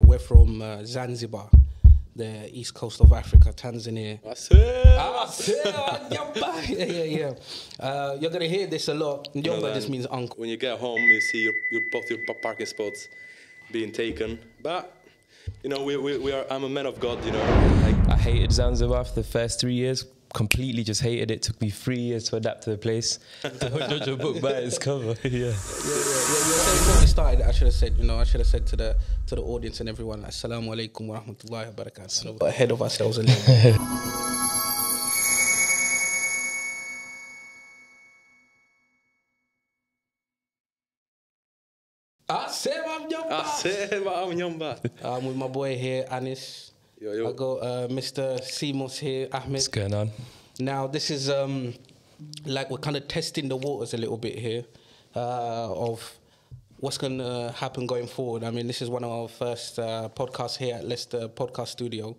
We're from Zanzibar, the east coast of Africa, Tanzania. You're gonna hear this a lot. Njomba just means uncle. When you get home, you see both your parking spots being taken. But you know, I'm a man of God. You know, I hated Zanzibar for the first 3 years. Completely just hated it. Took me 3 years to adapt to the place. Don't judge a book by its cover. Yeah. Before we started, I should have said to the audience and everyone, Assalamu alaikum wa rahmatullahi wa barakatuh. Ahead of ourselves a little bit. Sema. I'm with my boy here, Anis. Yo. I got Mr. Simos here, Ahmed. What's going on? Now, this is like we're kind of testing the waters a little bit here of what's going to happen going forward. I mean, this is one of our first podcasts here at Leicester Podcast Studio.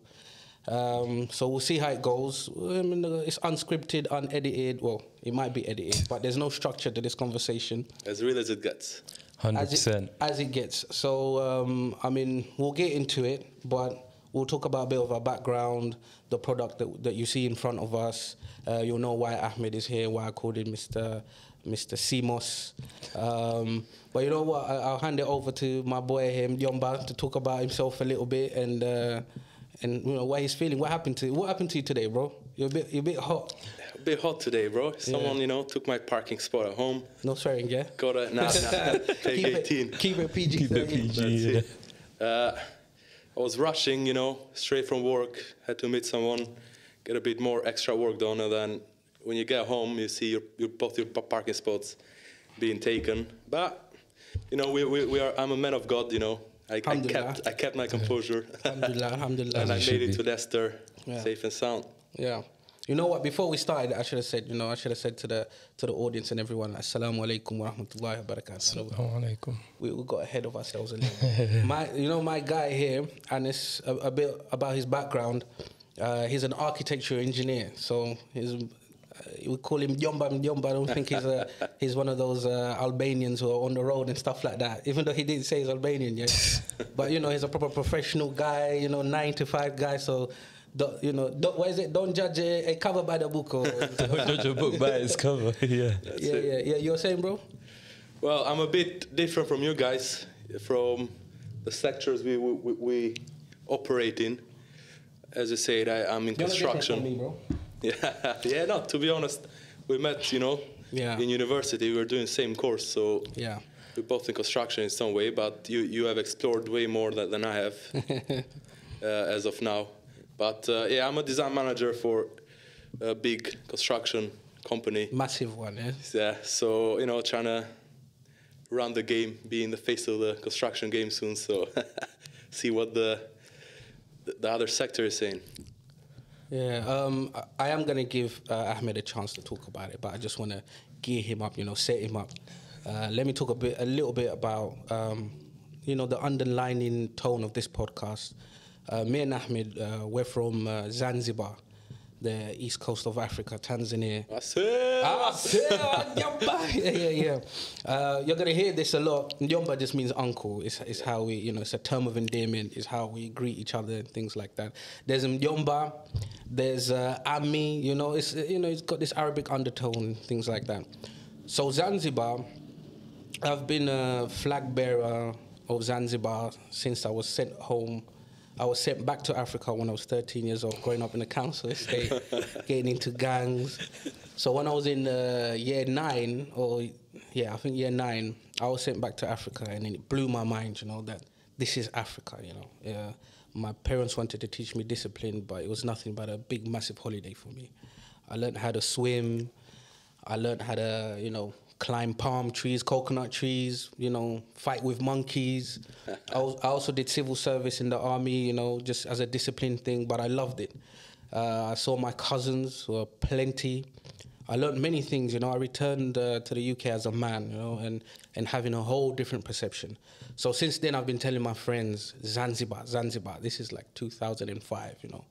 So we'll see how it goes. I mean, it's unscripted, unedited. Well, it might be edited, but there's no structure to this conversation. As real as it gets. 100%. As it gets. So, I mean, we'll get into it, but we'll talk about a bit of our background, the product that you see in front of us. You'll know why Ahmed is here, why I called him Mr. Simos. But you know what? I'll hand it over to my boy here, Yomba, to talk about himself a little bit and you know why he's feeling. What happened to you today, bro? You're a bit hot. A bit hot today, bro. Someone, you know, took my parking spot at home. No swearing, yeah? Got it. Nah. Take 18. Keep it PG. Keep it PG. I was rushing, you know, straight from work. Had to meet someone, get a bit more extra work done, and then when you get home, you see both your parking spots being taken. But you know, I'm a man of God, you know. I kept my composure. Alhamdulillah. And I made it to Leicester, safe and sound. Yeah. You know what? Before we started, I should have said to the audience and everyone, Assalamu alaikum wa rahmatullahi wa barakatuh. Assalamu alaikum. We got ahead of ourselves a little. my guy here, and it's a bit about his background. He's an architecture engineer, so we call him Yomba. I don't think he's one of those Albanians who are on the road and stuff like that. Even though he didn't say he's Albanian yet, but you know he's a proper professional guy. You know, 9 to 5 guy. So. What is it? Don't judge a cover by the book. Or don't judge a book by its cover. Yeah. Yeah. You're saying, bro? Well, I'm a bit different from you guys, from the sectors we operate in. As you said, I'm in construction. Me, bro. Yeah. No, to be honest, we met, you know, in university. We were doing the same course, so we're both in construction in some way. But you have explored way more than I have as of now. But I'm a design manager for a big construction company. Massive one, yeah? Yeah, so, you know, trying to run the game, be in the face of the construction game soon, so see what the other sector is saying. Yeah, I am going to give Ahmed a chance to talk about it, but I just want to gear him up, you know, set him up. Let me talk a little bit about, you know, the underlining tone of this podcast. Me and Ahmed, we're from Zanzibar, the east coast of Africa, Tanzania. You're gonna hear this a lot. Njomba just means uncle. It's how we, you know, it's a term of endearment. It's how we greet each other and things like that. There's Njomba, there's Ami. You know, it's got this Arabic undertone, things like that. So Zanzibar, I've been a flag bearer of Zanzibar since I was sent home. I was sent back to Africa when I was 13 years old, growing up in a council estate, getting into gangs. So when I was in year 9, I think year 9, I was sent back to Africa, and then it blew my mind, you know, that this is Africa, you know. Yeah, my parents wanted to teach me discipline, but it was nothing but a big, massive holiday for me. I learned how to swim. I learned how to, you know, climb palm trees, coconut trees, you know, fight with monkeys. I also did civil service in the army, you know, just as a discipline thing, but I loved it. I saw my cousins who were plenty. I learned many things, you know. I returned to the UK as a man, you know, and having a whole different perception. So since then, I've been telling my friends, Zanzibar. This is like 2005, you know,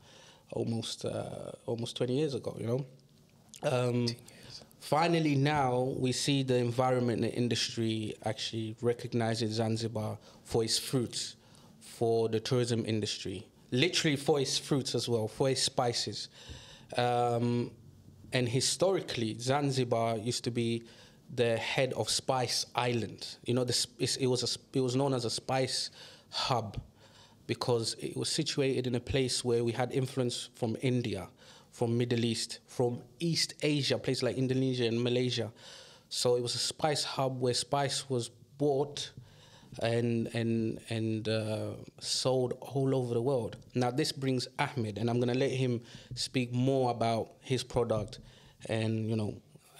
almost 20 years ago, you know. Finally now we see the environment and the industry actually recognizing Zanzibar for its fruits, for the tourism industry, literally for its fruits as well, for its spices. And historically, Zanzibar used to be the head of Spice Island. You know, it was known as a spice hub because it was situated in a place where we had influence from India, from Middle East, from East Asia, places like Indonesia and Malaysia. So it was a spice hub where spice was bought and sold all over the world. Now this brings Ahmed, and I'm going to let him speak more about his product and, you know,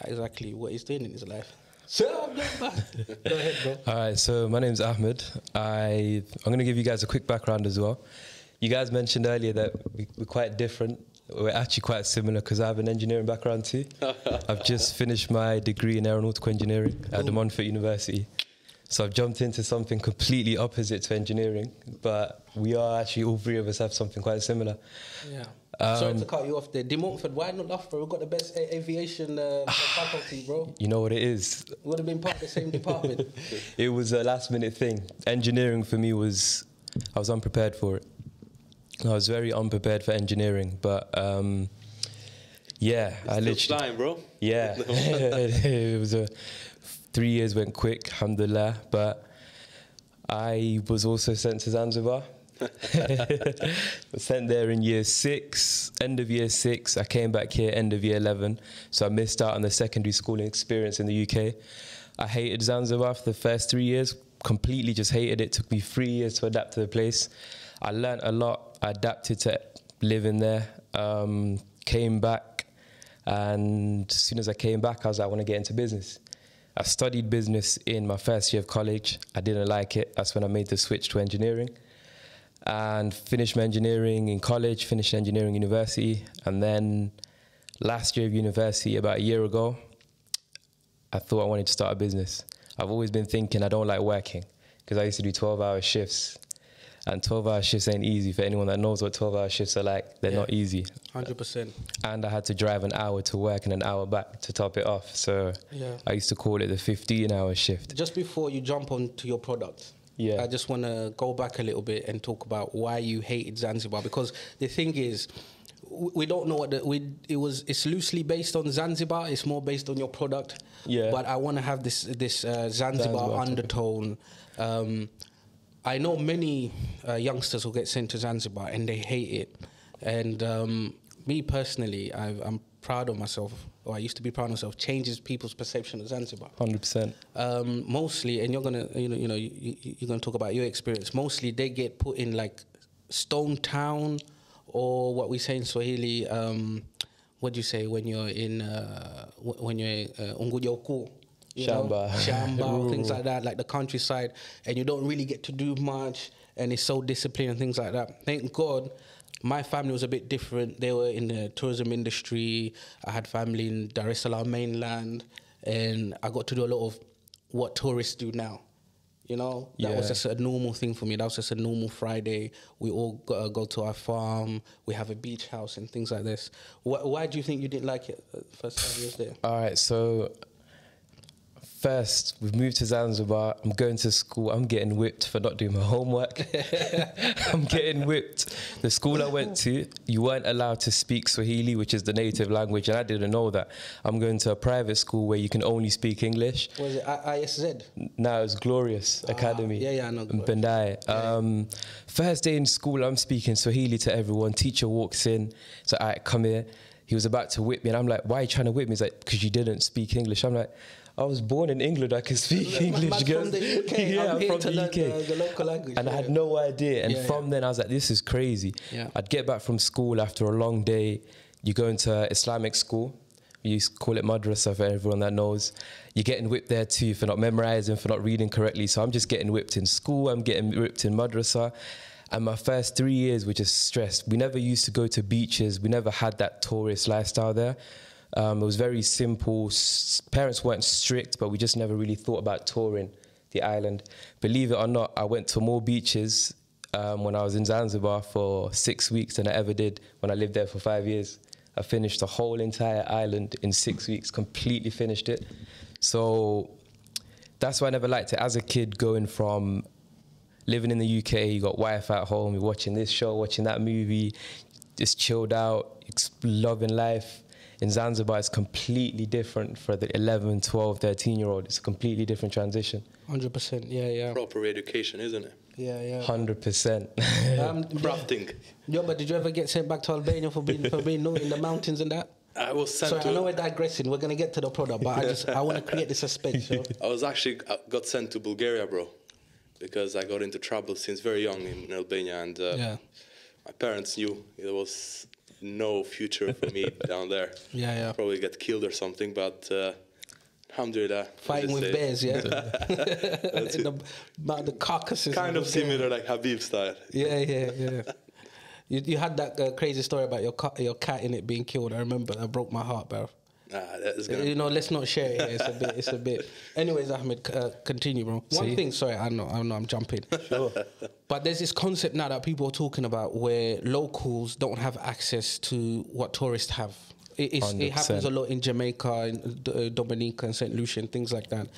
exactly what he's doing in his life. Go ahead, bro. All right, so my name's Ahmed. I'm going to give you guys a quick background as well. You guys mentioned earlier that we're quite different. We're actually quite similar because I have an engineering background too. I've just finished my degree in aeronautical engineering at the Montfort University. So I've jumped into something completely opposite to engineering, but we are actually, all three of us have something quite similar. Yeah. Sorry to cut you off there. De Montfort, why not Loughborough? We've got the best aviation faculty, bro. You know what it is? Would have been part of the same department. It was a last minute thing. Engineering for me I was unprepared for it. I was very unprepared for engineering, but yeah, I literally flying, bro. Yeah, it was 3 years went quick, alhamdulillah. But I was also sent to Zanzibar. Was sent there in year 6, end of year 6. I came back here end of year 11, so I missed out on the secondary schooling experience in the UK. I hated Zanzibar for the first 3 years, completely just hated it. Took me 3 years to adapt to the place. I learnt a lot. I adapted to living there. Came back, and as soon as I came back, I was like, I want to get into business. I studied business in my first year of college. I didn't like it. That's when I made the switch to engineering. And finished my engineering in college, finished engineering university. And then last year of university, about a year ago, I thought I wanted to start a business. I've always been thinking I don't like working because I used to do 12-hour shifts. And 12-hour shifts ain't easy. For anyone that knows what 12-hour shifts are like, they're not easy. 100%. And I had to drive an hour to work and an hour back to top it off. So I used to call it the 15-hour shift. Just before you jump onto your product, I just want to go back a little bit and talk about why you hated Zanzibar. Because the thing is, we don't know what it's loosely based on Zanzibar. It's more based on your product. Yeah. But I want to have this Zanzibar undertone. I know many youngsters who get sent to Zanzibar and they hate it. And me personally, I'm proud of myself, or I used to be proud of myself, changes people's perception of Zanzibar. 100%. Mostly, and you're gonna talk about your experience. Mostly, they get put in like Stone Town, or what we say in Swahili. What do you say when you're in Unguja? Shamba, things like that, like the countryside, and you don't really get to do much, and it's so disciplined and things like that. Thank God, my family was a bit different. They were in the tourism industry. I had family in Dar es Salaam mainland, and I got to do a lot of what tourists do now. You know, that was just a normal thing for me. That was just a normal Friday. We all go to our farm. We have a beach house and things like this. Why do you think you didn't like it the first time you was there? All right, so first, we've moved to Zanzibar. I'm going to school. I'm getting whipped for not doing my homework. I'm getting whipped. The school I went to, you weren't allowed to speak Swahili, which is the native language, and I didn't know that. I'm going to a private school where you can only speak English. Was it ISZ? No, it was Glorious Academy. Yeah, I know. In Bendai. First day in school, I'm speaking Swahili to everyone. Teacher walks in. So, all right, come here. He was about to whip me, and I'm like, why are you trying to whip me? He's like, because you didn't speak English. I'm like, I was born in England. I can speak English. From the UK. Yeah, I'm from to the UK. The local language. And I had no idea. And from then, I was like, this is crazy. Yeah. I'd get back from school after a long day. You go into Islamic school. We used to call it madrasa for everyone that knows. You're getting whipped there too for not memorizing, for not reading correctly. So I'm just getting whipped in school. I'm getting whipped in madrasa. And my first 3 years were just stressed. We never used to go to beaches. We never had that tourist lifestyle there. It was very simple. Parents weren't strict, but we just never really thought about touring the island. Believe it or not, I went to more beaches when I was in Zanzibar for 6 weeks than I ever did when I lived there for 5 years. I finished the whole entire island in 6 weeks, completely finished it. So that's why I never liked it. As a kid, going from living in the UK, you got wife at home, you're watching this show, watching that movie, just chilled out, loving life. In Zanzibar, it's completely different for the 11, 12, 13-year-old. It's a completely different transition. 100%, yeah. Proper education, isn't it? Yeah. 100%. Crafting. Yeah, but did you ever get sent back to Albania for being naughty in the mountains and that? I was sent Sorry, I know we're digressing. We're going to get to the product, but I want to create this suspense. So. I got sent to Bulgaria, bro, because I got into trouble since very young in Albania, and my parents knew there was no future for me down there. Yeah. Probably get killed or something, but alhamdulillah. Fighting with bears, yeah? the carcasses. Kind of similar like Habib style. Yeah. You had that crazy story about your cat in it being killed. I remember. That broke my heart, bro. That is gonna... You know, let's not share it. It's a bit. Anyways, Ahmed, continue, bro. One thing. Sorry, I know, I'm jumping. Sure. But there's this concept now that people are talking about where locals don't have access to what tourists have. It happens a lot in Jamaica, in Dominica, and St. Lucia, and things like that.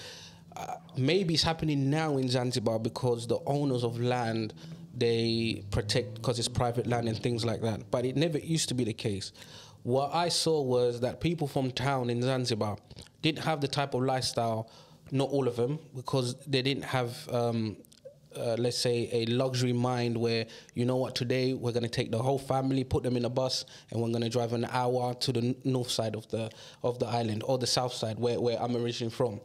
Maybe it's happening now in Zanzibar because the owners of land, they protect because it's private land and things like that. But it never used to be the case. What I saw was that people from town in Zanzibar didn't have the type of lifestyle, not all of them, because they didn't have, let's say, a luxury mind where, you know what, today we're going to take the whole family, put them in a bus, and we're going to drive an hour to the north side of the island, or the south side, where I'm originally from.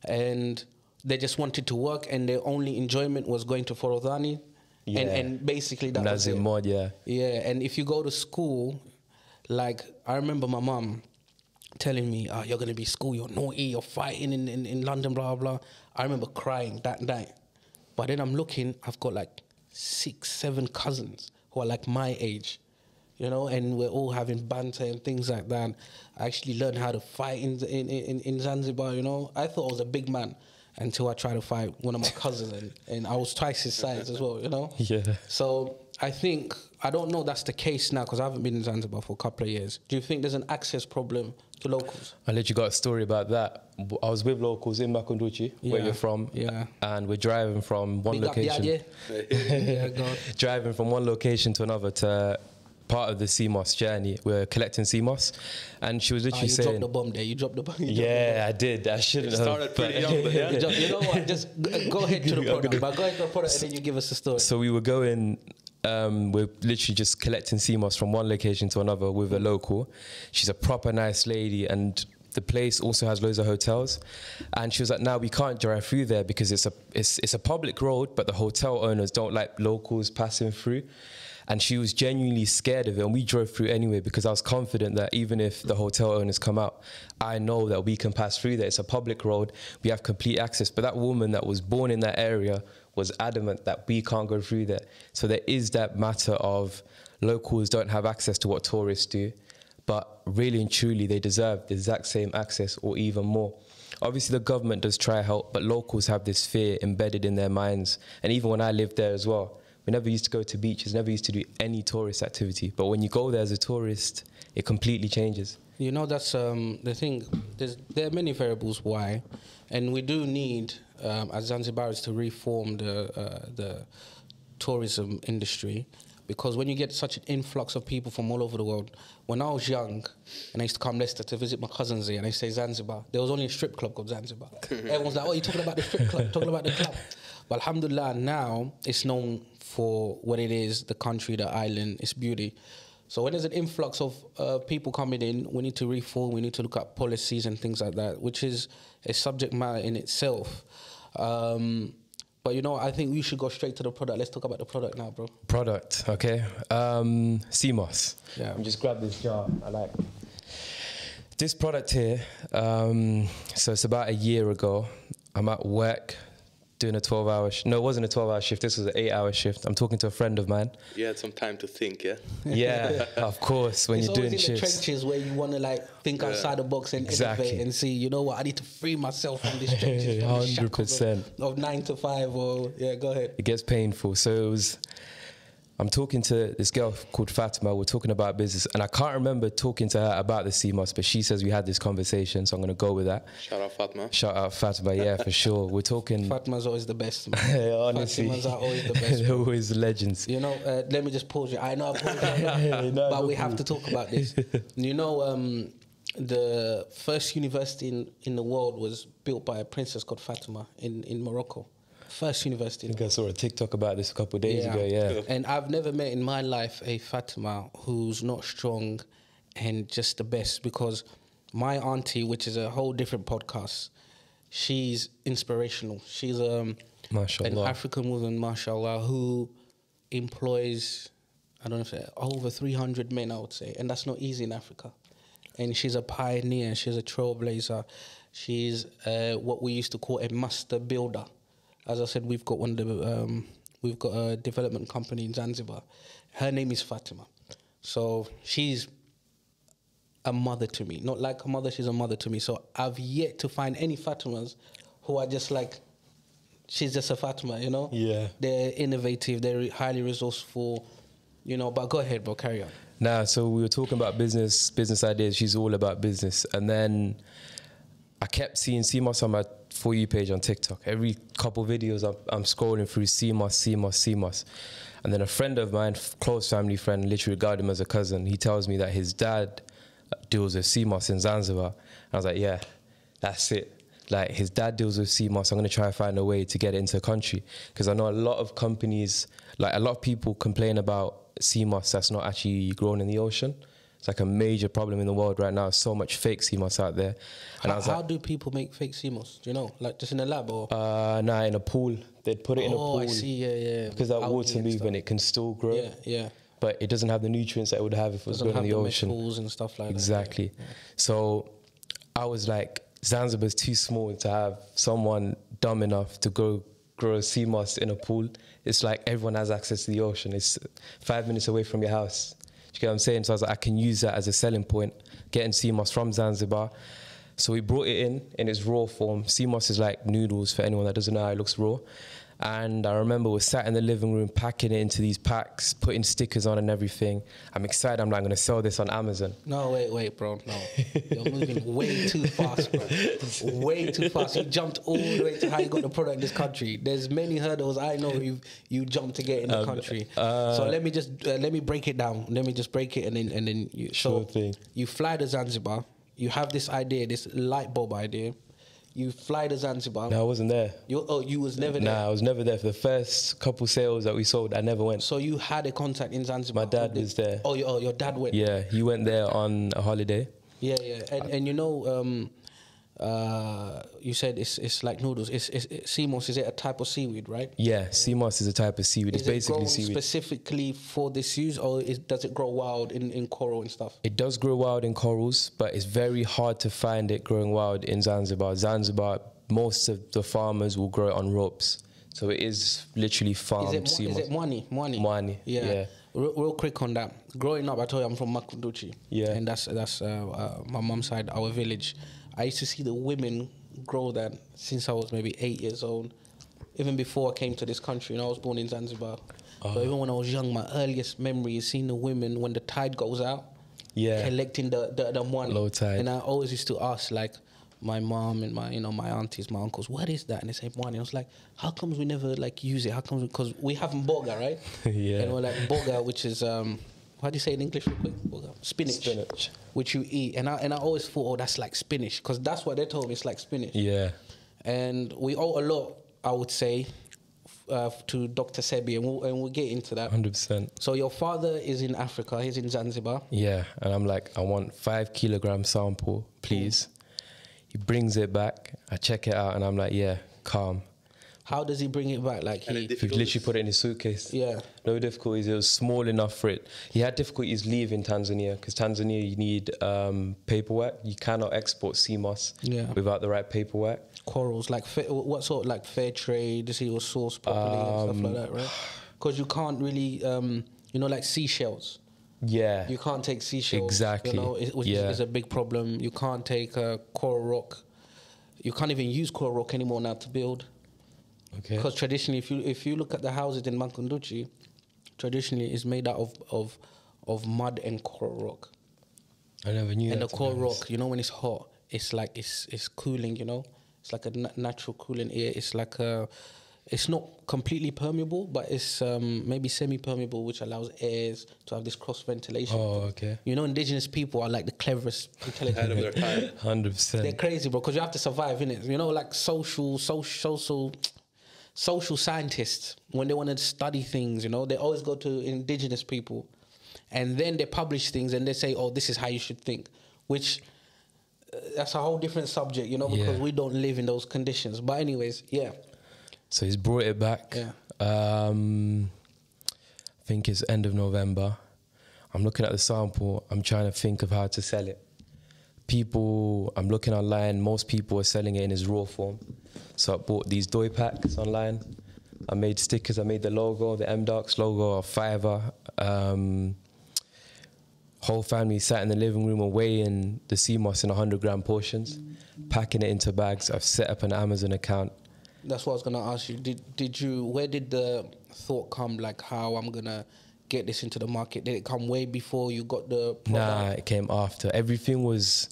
And they just wanted to work, and their only enjoyment was going to Forodhani. Yeah. And basically that was it. Mod, yeah. Yeah, and if you go to school, like I remember my mum telling me, you're going to be school, you're naughty, you're fighting in London, blah, blah. I remember crying that night. But then I'm looking, I've got like 6, 7 cousins who are like my age, you know, and we're all having banter and things like that. I actually learned how to fight in Zanzibar, you know. I thought I was a big man until I tried to fight one of my cousins, and I was twice his size as well, you know. Yeah. So I think, I don't know that's the case now because I haven't been in Zanzibar for a couple of years. Do you think there's an access problem to locals? I literally got a story about that. I was with locals in Makunduchi, where you're from, and we're driving from one location. Driving from one location to another to part of the CMOS journey. We're collecting CMOS, and she was literally saying, "You dropped the bomb there. You dropped the bomb." I did. I shouldn't have. Started pretty young, but yeah. You know what? Just go ahead to the product. But go ahead to the product, and then you give us a story. So we were going. We're literally just collecting CMOS from one location to another with a local. She's a proper nice lady, and the place also has loads of hotels. And she was like, "No, we can't drive through there because it's a public road, but the hotel owners don't like locals passing through." And she was genuinely scared of it, and we drove through anyway because I was confident that even if the hotel owners come out, I know that we can pass through there. It's a public road, we have complete access. But that woman that was born in that area was adamant that we can't go through there. So there is that matter of locals don't have access to what tourists do, but really and truly they deserve the exact same access or even more. Obviously the government does try to help, but locals have this fear embedded in their minds. And even when I lived there as well, we never used to go to beaches, never used to do any tourist activity. But when you go there as a tourist, it completely changes. You know, that's the thing. There are many variables why. And we do need, as Zanzibaris, to reform the tourism industry. Because when you get such an influx of people from all over the world, when I was young, and I used to come Leicester to visit my cousins there, and I say Zanzibar, there was only a strip club called Zanzibar. Everyone's like, "Oh, you're talking about the strip club, talking about the club." But alhamdulillah, now it's known for what it is, the country, the island, its beauty. So when there's an influx of people coming in, we need to reform, we need to look at policies and things like that, which is a subject matter in itself. But, you know, I think we should go straight to the product. Let's talk about the product now, bro. Product, okay. CMOS. Yeah. Let me just grab this jar. I like this product here. So it's about a year ago. I'm at work doing a 12-hour no, it wasn't a 12-hour shift. This was an 8-hour shift. I'm talking to a friend of mine. You had some time to think, yeah? Yeah, of course, when you're doing shifts. It's always in the trenches where you want to, like, think outside the box and innovate and see, you know what, I need to free myself from this trenches. 100%. Of 9 to 5 or, yeah, go ahead. It gets painful. So it was, I'm talking to this girl called Fatima. We're talking about business, and I can't remember talking to her about the CMOS, but she says we had this conversation, so I'm going to go with that. Shout out Fatima. Shout out Fatima, yeah, for sure. We're talking... Fatima's always the best, man. Honestly. Fatima's are always the best. They're always legends. You know, let me just pause you. I know I paused you, but we have to talk about this. You know, the first university in the world was built by a princess called Fatima in Morocco. First university. I think I saw a TikTok about this a couple of days ago, yeah. And I've never met in my life a Fatima who's not strong and just the best, because my auntie, which is a whole different podcast, she's inspirational. She's an African woman, mashallah, who employs, I don't know, over 300 men, I would say. And that's not easy in Africa. And she's a pioneer. She's a trailblazer. She's what we used to call a master builder. As I said, we've got we've got a development company in Zanzibar. Her name is Fatima. So she's a mother to me. Not like a mother, she's a mother to me. So I've yet to find any Fatimas who are just like, she's just a Fatima, you know? Yeah. They're innovative, they're highly resourceful, you know, but go ahead, bro, carry on. Nah, so we were talking about business ideas. She's all about business. And then I kept seeing CMOS on my For You page on TikTok. Every couple videos I'm scrolling through CMOS. And then a friend of mine, close family friend, literally regard him as a cousin, he tells me that his dad deals with CMOS in Zanzibar. And I was like, yeah, that's it. Like, his dad deals with CMOS. I'm going to try and find a way to get it into the country. Because I know a lot of companies, like a lot of people complain about CMOS that's not actually grown in the ocean. It's like a major problem in the world right now. So much fake CMOS out there. And how do people make fake CMOS? Do you know? Like just in a lab or? Nah, in a pool. They'd put it in a pool. Oh, I see, yeah. Because that water movement, it can still grow. Yeah. But it doesn't have the nutrients that it would have if it was grown in the ocean. Metals and stuff like exactly. that. Exactly. Yeah. So I was like, Zanzibar's too small to have someone dumb enough to go grow CMOS in a pool. It's like everyone has access to the ocean. It's 5 minutes away from your house. Do you get what I'm saying? So I was like, I can use that as a selling point, getting CMOS from Zanzibar. So we brought it in its raw form. CMOS is like noodles for anyone that doesn't know how it looks raw. And I remember we sat in the living room packing it into these packs, putting stickers on and everything. I'm excited. I'm like, I'm going to sell this on Amazon. No, wait, bro. No. You're moving way too fast, bro. Way too fast. You jumped all the way to how you got the product in this country. There's many hurdles I know you jumped to get in the country. So let me break it down. Let me just break it and then you. Sure thing. You fly to Zanzibar. You have this idea, this light bulb idea. You fly to Zanzibar. No, I wasn't there. You was never there? Nah, I was never there. For the first couple sales that we sold, I never went. So you had a contact in Zanzibar? My dad was there. Oh, your dad went? Yeah, he went there on a holiday. Yeah. And you know, you said it's like noodles. CMOS, is it a type of seaweed, right? Yeah, CMOS is a type of seaweed. It's basically seaweed. Specifically for this use, or does it grow wild in coral and stuff? It does grow wild in corals, but it's very hard to find it growing wild in Zanzibar. Zanzibar, most of the farmers will grow it on ropes. So it is literally farmed CMOS. Is it Mwani? Mwani, yeah. Real quick on that. Growing up, I told you I'm from Makunduchi. Yeah. And that's my mom's side, our village. I used to see the women grow that since I was maybe 8 years old. Even before I came to this country, and I was born in Zanzibar. So even when I was young, my earliest memory is seeing the women when the tide goes out, collecting the mwani. Low tide. And I always used to ask, like, my mom and my aunties, my uncles, what is that? And they say mwani. I was like, how comes we never like use it? How comes? Because we have mboga, right? Yeah. And we're like boga, which is how do you say it in English real quick? Boga. Spinach. Which you eat. And I always thought, that's like spinach, because that's what they told me. It's like spinach. Yeah. And we owe a lot, I would say, to Dr. Sebi, and we'll get into that. 100%. So your father is in Africa. He's in Zanzibar. Yeah. And I'm like, I want 5 kilogram sample, please. He brings it back. I check it out, and I'm like, yeah, calm. How does he bring it back? Like he literally put it in his suitcase. Yeah. No difficulties. It was small enough for it. He had difficulties leaving Tanzania, because Tanzania, you need paperwork. You cannot export CMOS without the right paperwork. Corals, like what sort? Like fair trade, to see it was sourced properly and stuff like that, right? Because you can't really, like seashells. Yeah. You can't take seashells. Exactly. Which is a big problem. You can't take coral rock. You can't even use coral rock anymore now to build. Okay. Because traditionally, if you look at the houses in Makunduchi, traditionally is made out of mud and coral rock. I never knew and that. And the coral rock, you know, when it's hot, it's like it's cooling. You know, it's like a natural cooling air. It's like it's not completely permeable, but it's maybe semi-permeable, which allows airs to have this cross ventilation. Oh, okay. You know, indigenous people are like the cleverest, intelligent. Ahead of their time. 100%. They're crazy, bro, because you have to survive, innit? You know, like social scientists, when they want to study things, you know, they always go to indigenous people, and then they publish things and they say, oh, this is how you should think, which that's a whole different subject, you know, because we don't live in those conditions. But anyways, yeah. So he's brought it back. Yeah. I think it's end of November. I'm looking at the sample. I'm trying to think of how to sell it. I'm looking online, most people are selling it in its raw form. So I bought these doi packs online. I made stickers, I made the logo, the M-Darks logo, a $5. Whole family sat in the living room and weighing the sea moss in 100-gram portions, packing it into bags. I've set up an Amazon account. That's what I was going to ask you. Where did the thought come, like how I'm going to get this into the market? Did it come way before you got the product? Nah, it came after. Everything was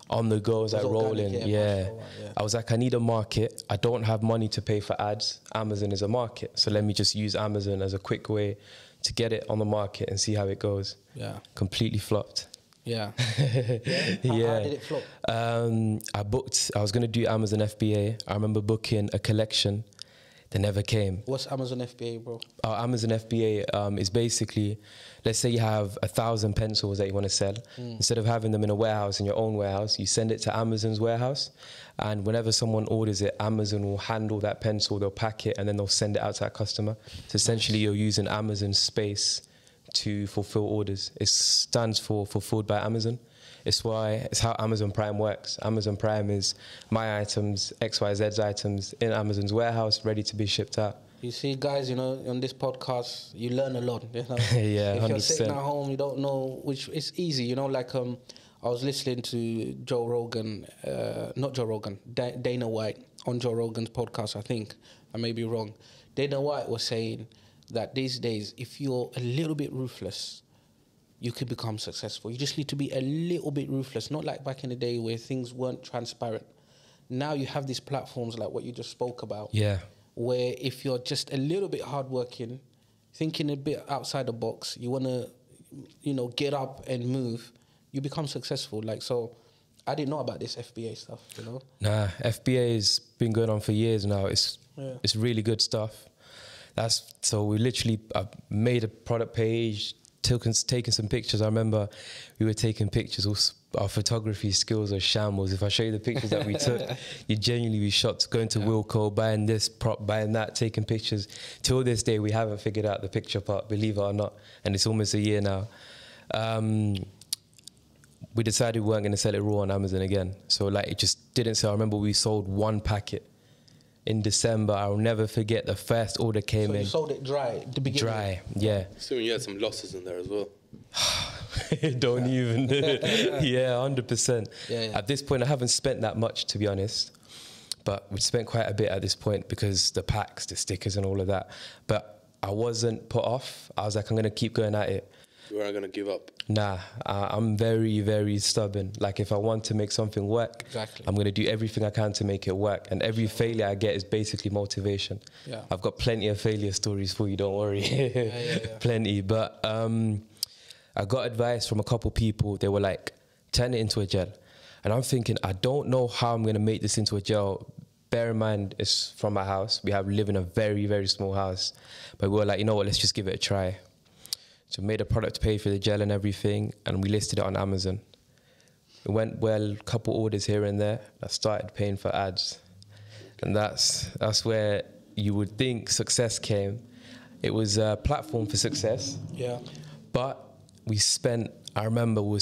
on the go, was like rolling. Yeah. I was like, I need a market. I don't have money to pay for ads. Amazon is a market. So let me just use Amazon as a quick way to get it on the market and see how it goes. Yeah. Completely flopped. Yeah. Yeah. How did it flop? I was going to do Amazon FBA. I remember booking a collection. They never came. What's Amazon FBA, bro? Amazon FBA is basically, let's say you have 1,000 pencils that you want to sell. Instead of having them in a warehouse, in your own warehouse, you send it to Amazon's warehouse. And whenever someone orders it, Amazon will handle that pencil, they'll pack it, and then they'll send it out to that customer. So essentially, you're using Amazon space to fulfill orders. It stands for Fulfilled by Amazon. It's how Amazon Prime works. Amazon Prime is my items, XYZ's items in Amazon's warehouse, ready to be shipped out. You see, guys, you know, on this podcast, you learn a lot. You know? Yeah, if 100%. you're sitting at home, you don't know, which it's easy, you know, like I was listening to Joe Rogan, not Joe Rogan, Dana White on Joe Rogan's podcast, I think. I may be wrong. Dana White was saying that these days, if you're a little bit ruthless, you could become successful. You just need to be a little bit ruthless, not like back in the day where things weren't transparent. Now you have these platforms like what you just spoke about. Yeah. Where if you're just a little bit hardworking, thinking a bit outside the box, you want to, you know, get up and move, you become successful. Like, so I didn't know about this FBA stuff, you know? Nah, FBA has been going on for years now. It's really good stuff. So we literally made a product page, taking some pictures. I remember we were taking pictures. Our photography skills are shambles. If I show you the pictures that we took, you'd genuinely be shocked. Going to Wilco, buying this prop, buying that, taking pictures. Till this day, we haven't figured out the picture part, believe it or not. And it's almost a year now. We decided we weren't going to sell it raw on Amazon again. So like it just didn't sell. I remember we sold one packet in December. I'll never forget the first order came in. So you sold it dry at the beginning? Dry, yeah. So you had some losses in there as well. Don't even. Yeah, 100%. Yeah. At this point, I haven't spent that much, to be honest. But we spent quite a bit at this point because the packs, the stickers and all of that. But I wasn't put off. I was like, I'm going to keep going at it. You weren't going to give up? Nah, I'm very, very stubborn. Like, if I want to make something work, I'm going to do everything I can to make it work. And every failure I get is basically motivation. Yeah. I've got plenty of failure stories for you, don't worry. Plenty. But I got advice from a couple people. They were like, turn it into a gel. And I'm thinking, I don't know how I'm going to make this into a gel. Bear in mind, it's from my house. We live in a very, very small house. But we were like, you know what, let's just give it a try. So we made a product pay for the gel and everything, and we listed it on Amazon. It went well, a couple orders here and there. I started paying for ads. And that's where you would think success came. It was a platform for success. Yeah. But I remember we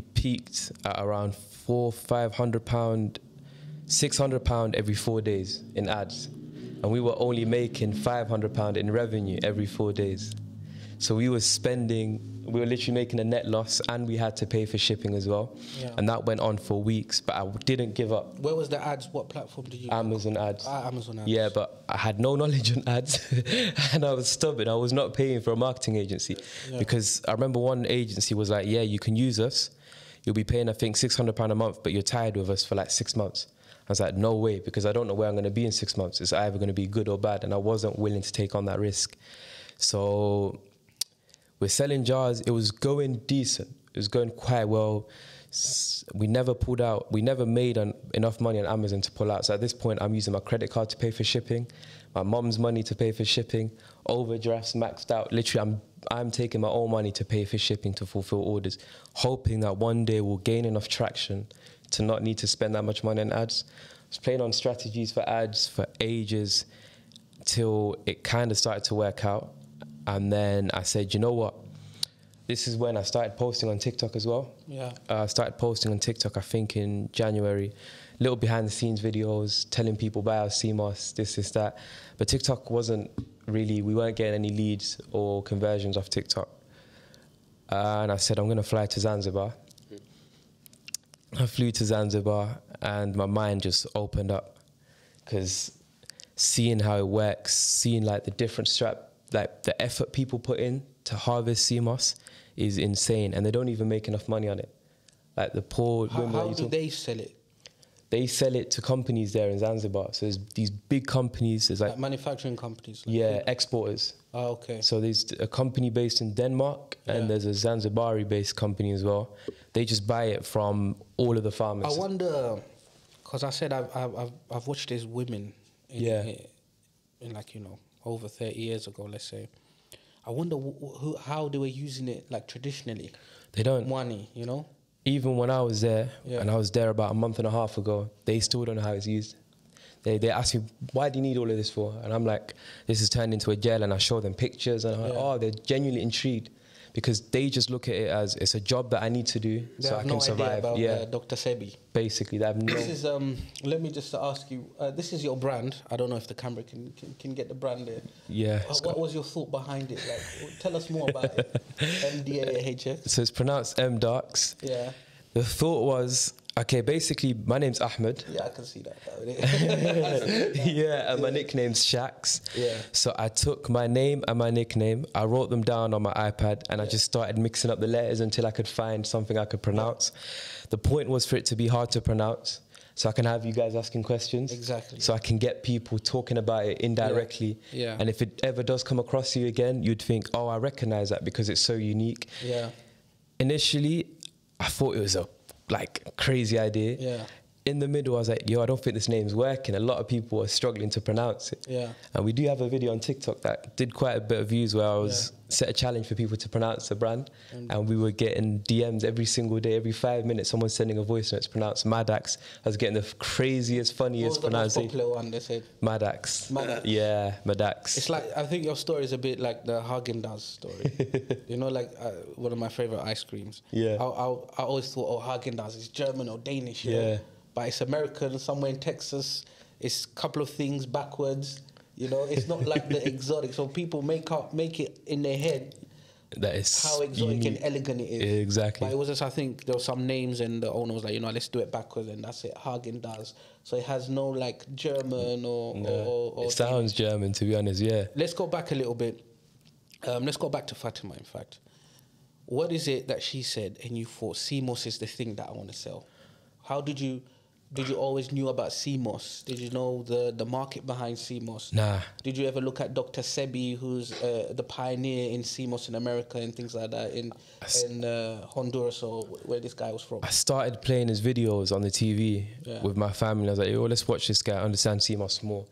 peaked at around £500, £600 every 4 days in ads. And we were only making £500 in revenue every 4 days. So we were literally making a net loss, and we had to pay for shipping as well. Yeah. And that went on for weeks, but I didn't give up. Where was the ads? What platform did you use? Amazon ads. Amazon ads. Yeah, but I had no knowledge on ads and I was stubborn. I was not paying for a marketing agency because I remember one agency was like, yeah, you can use us. You'll be paying, I think, £600 a month, but you're tied with us for like 6 months. I was like, no way, because I don't know where I'm going to be in 6 months. It's either going to be good or bad, and I wasn't willing to take on that risk. So we're selling jars. It was going decent. It was going quite well. We never pulled out. We never made enough money on Amazon to pull out. So at this point, I'm using my credit card to pay for shipping, my mom's money to pay for shipping, overdrafts maxed out. Literally, I'm taking my own money to pay for shipping to fulfill orders, hoping that one day we'll gain enough traction to not need to spend that much money on ads. I was playing on strategies for ads for ages till it kind of started to work out. And then I said, you know what? This is when I started posting on TikTok as well. Yeah. I started posting on TikTok, I think, in January. Little behind-the-scenes videos, telling people buy our CMOS, this, that. But TikTok wasn't really, we weren't getting any leads or conversions off TikTok. And I said, I'm going to fly to Zanzibar. I flew to Zanzibar and my mind just opened up because seeing how it works, seeing like the different like the effort people put in to harvest CMOS is insane, and they don't even make enough money on it. Like the poor women. How do they sell it? They sell it to companies there in Zanzibar. So there's these big companies. There's like manufacturing companies. Like yeah, exporters. Oh, okay. So there's a company based in Denmark, and there's a Zanzibari-based company as well. They just buy it from all of the farmers. I wonder, because I said I've watched these women in like, you know, over 30 years ago, let's say. I wonder how they were using it, like, traditionally. They don't. Money, you know? Even when I was there, and I was there about a month and a half ago, they still don't know how it's used. They ask me, why do you need all of this for? And I'm like, this is turned into a gel, and I show them pictures, and I'm like, oh, they're genuinely intrigued. Because they just look at it as it's a job that I need to do so I can survive. They have no idea about Dr. Sebi. Basically, they have no... This is, let me just ask you, this is your brand. I don't know if the camera can get the brand there. Yeah. What was your thought behind it? Like, tell us more about it. MDAHS. So it's pronounced M-Darks. Yeah. The thought was, okay, basically, my name's Ahmed. Yeah, I can see that. Yeah, and my nickname's Shax. Yeah. So I took my name and my nickname, I wrote them down on my iPad, and I just started mixing up the letters until I could find something I could pronounce. The point was for it to be hard to pronounce, so I can have you guys asking questions. Exactly. So I can get people talking about it indirectly. Yeah. And if it ever does come across you again, you'd think, oh, I recognize that because it's so unique. Yeah. Initially, I thought it was a crazy idea. Yeah. In the middle, I was like, yo, I don't think this name's working. A lot of people are struggling to pronounce it. Yeah. And we do have a video on TikTok that did quite a bit of views where I was set a challenge for people to pronounce the brand. And we were getting DMs every single day, every 5 minutes, someone's sending a voice note to pronounce Madax. I was getting the craziest, funniest pronunciation. What was the most popular one, they said? Madax. Madax. Yeah, Madax. It's like, I think your story is a bit like the Haagen-Dazs story. You know, like one of my favorite ice creams. Yeah. I always thought, oh, Haagen-Dazs is German or Danish, you know? But it's American, somewhere in Texas. It's a couple of things backwards. You know, it's not like the exotic. So people make it in their head that is how exotic and elegant it is. Exactly. But it was just, I think there were some names and the owner was like, you know, let's do it backwards, and that's it. Haagen-Dazs. So it has no like German or it sounds German, to be honest. Yeah. Let's go back a little bit. Let's go back to Fatima. In fact, what is it that she said and you thought CMOS is the thing that I want to sell? How did you always knew about CMOS? Did you know the market behind CMOS? Nah. Did you ever look at Dr. Sebi, who's the pioneer in CMOS in America and things like that, in Honduras or where this guy was from? I started playing his videos on the TV with my family. I was like, yo, let's watch this guy, understand CMOS more.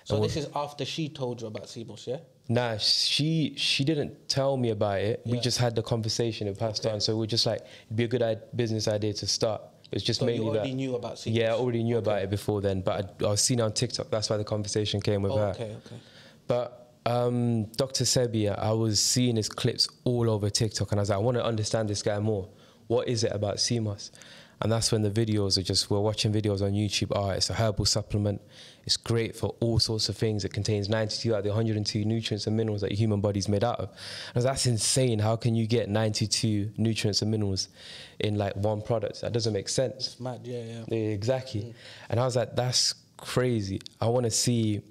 So this is after she told you about CMOS, yeah? Nah, she didn't tell me about it. We just had the conversation and passed on. So we're just like, it'd be a good business idea to start. It's just mainly you already knew about CMOS? Yeah, I already knew about it before then, but I was seeing it on TikTok. That's why the conversation came with her. Okay. But Dr. Sebi, I was seeing his clips all over TikTok, and I was like, I want to understand this guy more. What is it about CMOS? And that's when the videos are just, we're watching videos on YouTube. Oh, it's a herbal supplement. It's great for all sorts of things. It contains 92 out of the 102 nutrients and minerals that your human body's made out of. And I was, that's insane. How can you get 92 nutrients and minerals in like one product? That doesn't make sense. It's mad, yeah. Exactly. And I was like, that's crazy. I want to see.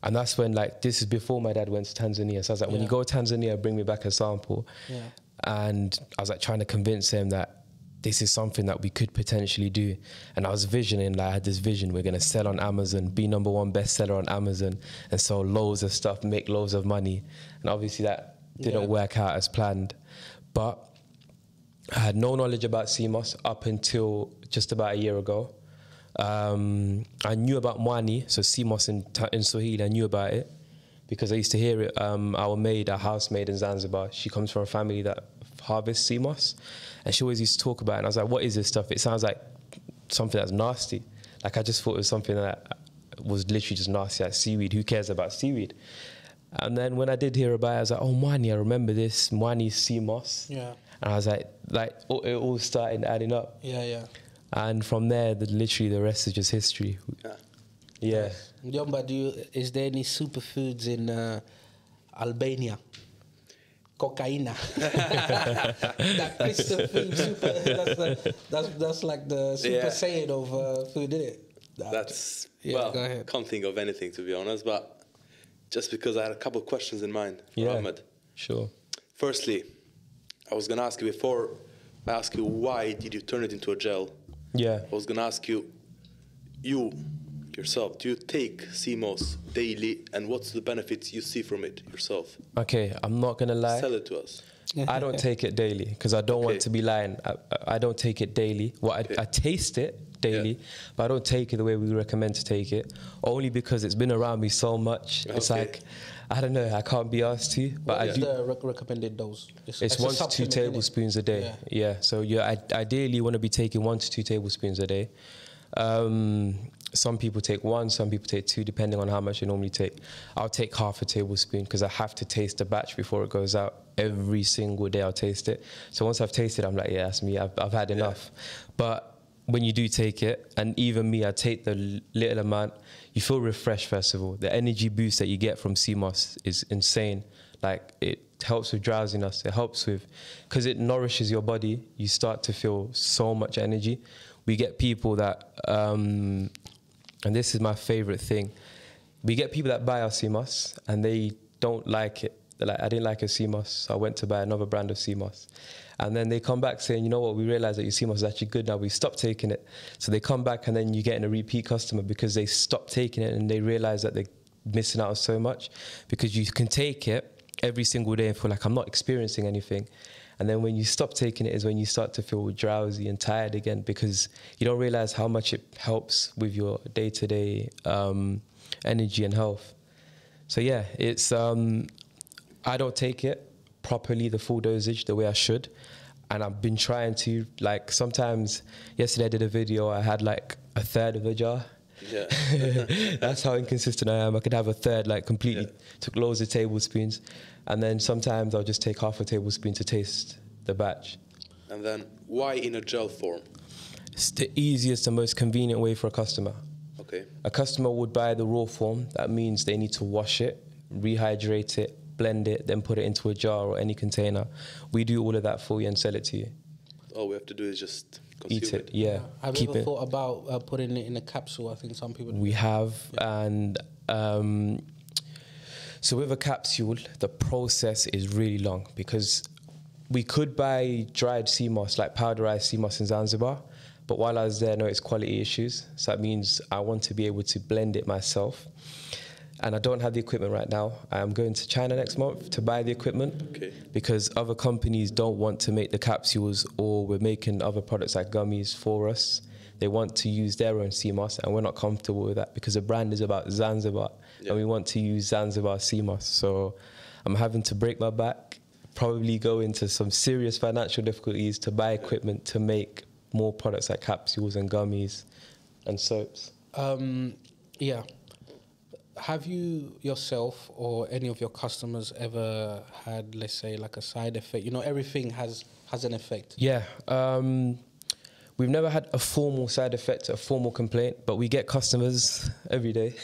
And that's when, like, this is before my dad went to Tanzania. So I was like, when you go to Tanzania, bring me back a sample. Yeah. And I was like trying to convince him that this is something that we could potentially do. And I was visioning, like I had this vision, we're gonna sell on Amazon, be #1 bestseller on Amazon, and sell loads of stuff, make loads of money. And obviously that didn't work out as planned. But I had no knowledge about CMOS up until just about a year ago. I knew about Mwani, so CMOS in Swahili, I knew about it because I used to hear it. Our housemaid in Zanzibar, she comes from a family that harvests CMOS, and she always used to talk about it. And I was like, what is this stuff? It sounds like something that's nasty. Like, I just thought it was something that was literally just nasty, like seaweed. Who cares about seaweed? And then when I did hear about it, I was like, oh, Mwani, I remember this. Mwani CMOS. Yeah. And I was like it all started adding up. Yeah. And from there, literally the rest is just history. Yeah. Njomba, is there any superfoods in Albania? Cocaina. That crystal food that's like the super saiyan of food, isn't it? Go ahead. Can't think of anything, to be honest, but just because I had a couple of questions in mind for Ahmed. Sure. Firstly, I was gonna ask you before I ask you why did you turn it into a gel? Yeah. I was gonna ask you yourself, do you take CMOS daily, and what's the benefits you see from it yourself? Okay, I'm not gonna lie. Sell it to us. I don't take it daily because I don't want to be lying. I don't take it daily. I taste it daily, but I don't take it the way we recommend to take it, only because it's been around me so much. It's like, I don't know, I can't be asked to. But what is the recommended dose? It's 1 to 2 tablespoons a day. Yeah. So ideally you want to be taking 1 to 2 tablespoons a day. Some people take 1, some people take 2, depending on how much you normally take. I'll take half a tablespoon because I have to taste the batch before it goes out. Every single day I'll taste it. So once I've tasted it, I'm like, yeah, that's me. I've had enough. But when you do take it, and even me, I take the little amount, you feel refreshed, first of all. The energy boost that you get from CMOS is insane. Like, it helps with drowsiness. It helps with, because it nourishes your body, you start to feel so much energy. We get people that, and this is my favorite thing, we get people that buy our CMOS and they don't like it. They're like, I didn't like your CMOS, so I went to buy another brand of CMOS. And then they come back saying, you know what, we realized that your CMOS is actually good now, we stopped taking it. So they come back and then you're getting a repeat customer because they stopped taking it and they realize that they're missing out on so much, because you can take it every single day and feel like I'm not experiencing anything. And then when you stop taking it is when you start to feel drowsy and tired again, because you don't realize how much it helps with your day-to-day energy and health. So yeah, it's, I don't take it properly, the full dosage, the way I should. And I've been trying to, like, sometimes, yesterday I did a video, I had like a third of a jar. Yeah. That's how inconsistent I am. I could have a third, like, completely, took loads of tablespoons. And then sometimes I'll just take half a tablespoon to taste the batch. And then why in a gel form? It's the easiest and most convenient way for a customer. Okay. A customer would buy the raw form. That means they need to wash it, rehydrate it, blend it, then put it into a jar or any container. We do all of that for you and sell it to you. All we have to do is just consume eat it. Yeah. Have you ever thought about putting it in a capsule? I think some people do. We have, and so with a capsule, the process is really long, because we could buy dried CMOS, like powderized CMOS in Zanzibar, but while I was there, I noticed quality issues. So that means I want to be able to blend it myself. And I don't have the equipment right now. I'm going to China next month to buy the equipment, because other companies don't want to make the capsules, or we're making other products like gummies for us. They want to use their own CMOS, and we're not comfortable with that, because the brand is about Zanzibar, and we want to use Zanzibar CMOS. So I'm having to break my back, probably go into some serious financial difficulties to buy equipment to make more products like capsules and gummies and soaps. Yeah. Have you yourself or any of your customers ever had, let's say, like a side effect? You know, everything has an effect. Yeah. we've never had a formal side effect, a formal complaint, but we get customers every day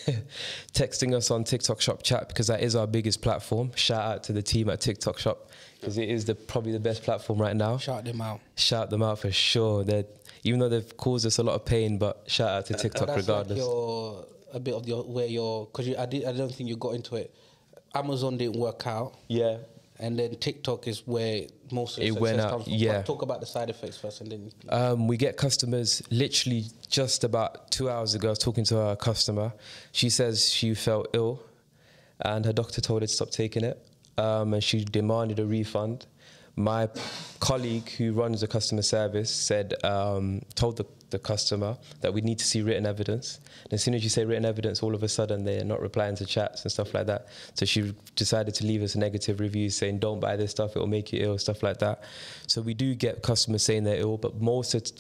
texting us on TikTok Shop chat, because that is our biggest platform. Shout out to the team at TikTok Shop, because it is probably the best platform right now. Shout them out. Shout them out for sure. Even though they've caused us a lot of pain, but shout out to TikTok regardless. Like a bit of because I don't think you got into it. Amazon didn't work out. Yeah. And then TikTok is where most of the success comes from. Yeah. But talk about the side effects first, and then... we get customers literally just about 2 hours ago. I was talking to a customer. She says she felt ill and her doctor told her to stop taking it, and she demanded a refund. My colleague who runs the customer service said, told the customer that we need to see written evidence. And as soon as you say written evidence, all of a sudden they're not replying to chats and stuff like that. So she decided to leave us a negative review saying, don't buy this stuff, it will make you ill, stuff like that. So we do get customers saying they're ill, but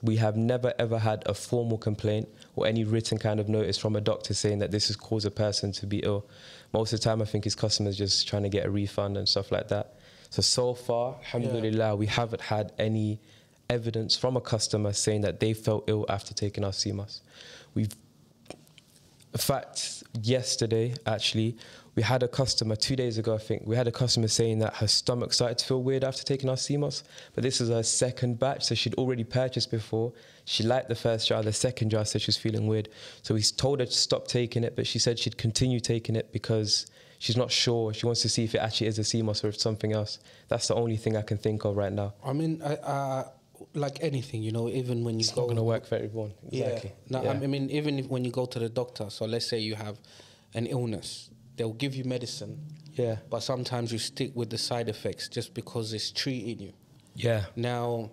we have never ever had a formal complaint or any written kind of notice from a doctor saying that this has caused a person to be ill. Most of the time I think it's customers just trying to get a refund and stuff like that. So far, alhamdulillah, we haven't had any evidence from a customer saying that they felt ill after taking our CMOS. In fact, yesterday, actually, we had a customer, 2 days ago, I think, we had a customer saying that her stomach started to feel weird after taking our CMOS, but this is her second batch, so she'd already purchased before. She liked the first jar, the second jar said she was feeling weird. So we told her to stop taking it, but she said she'd continue taking it because she's not sure. She wants to see if it actually is a CMOS or if it's something else. That's the only thing I can think of right now. I mean, like anything, you know, even when it's not going to work for everyone. Exactly. Yeah. No, yeah. I mean, even when you go to the doctor, so let's say you have an illness, they'll give you medicine. Yeah. But sometimes you stick with the side effects just because it's treating you. Yeah. Now,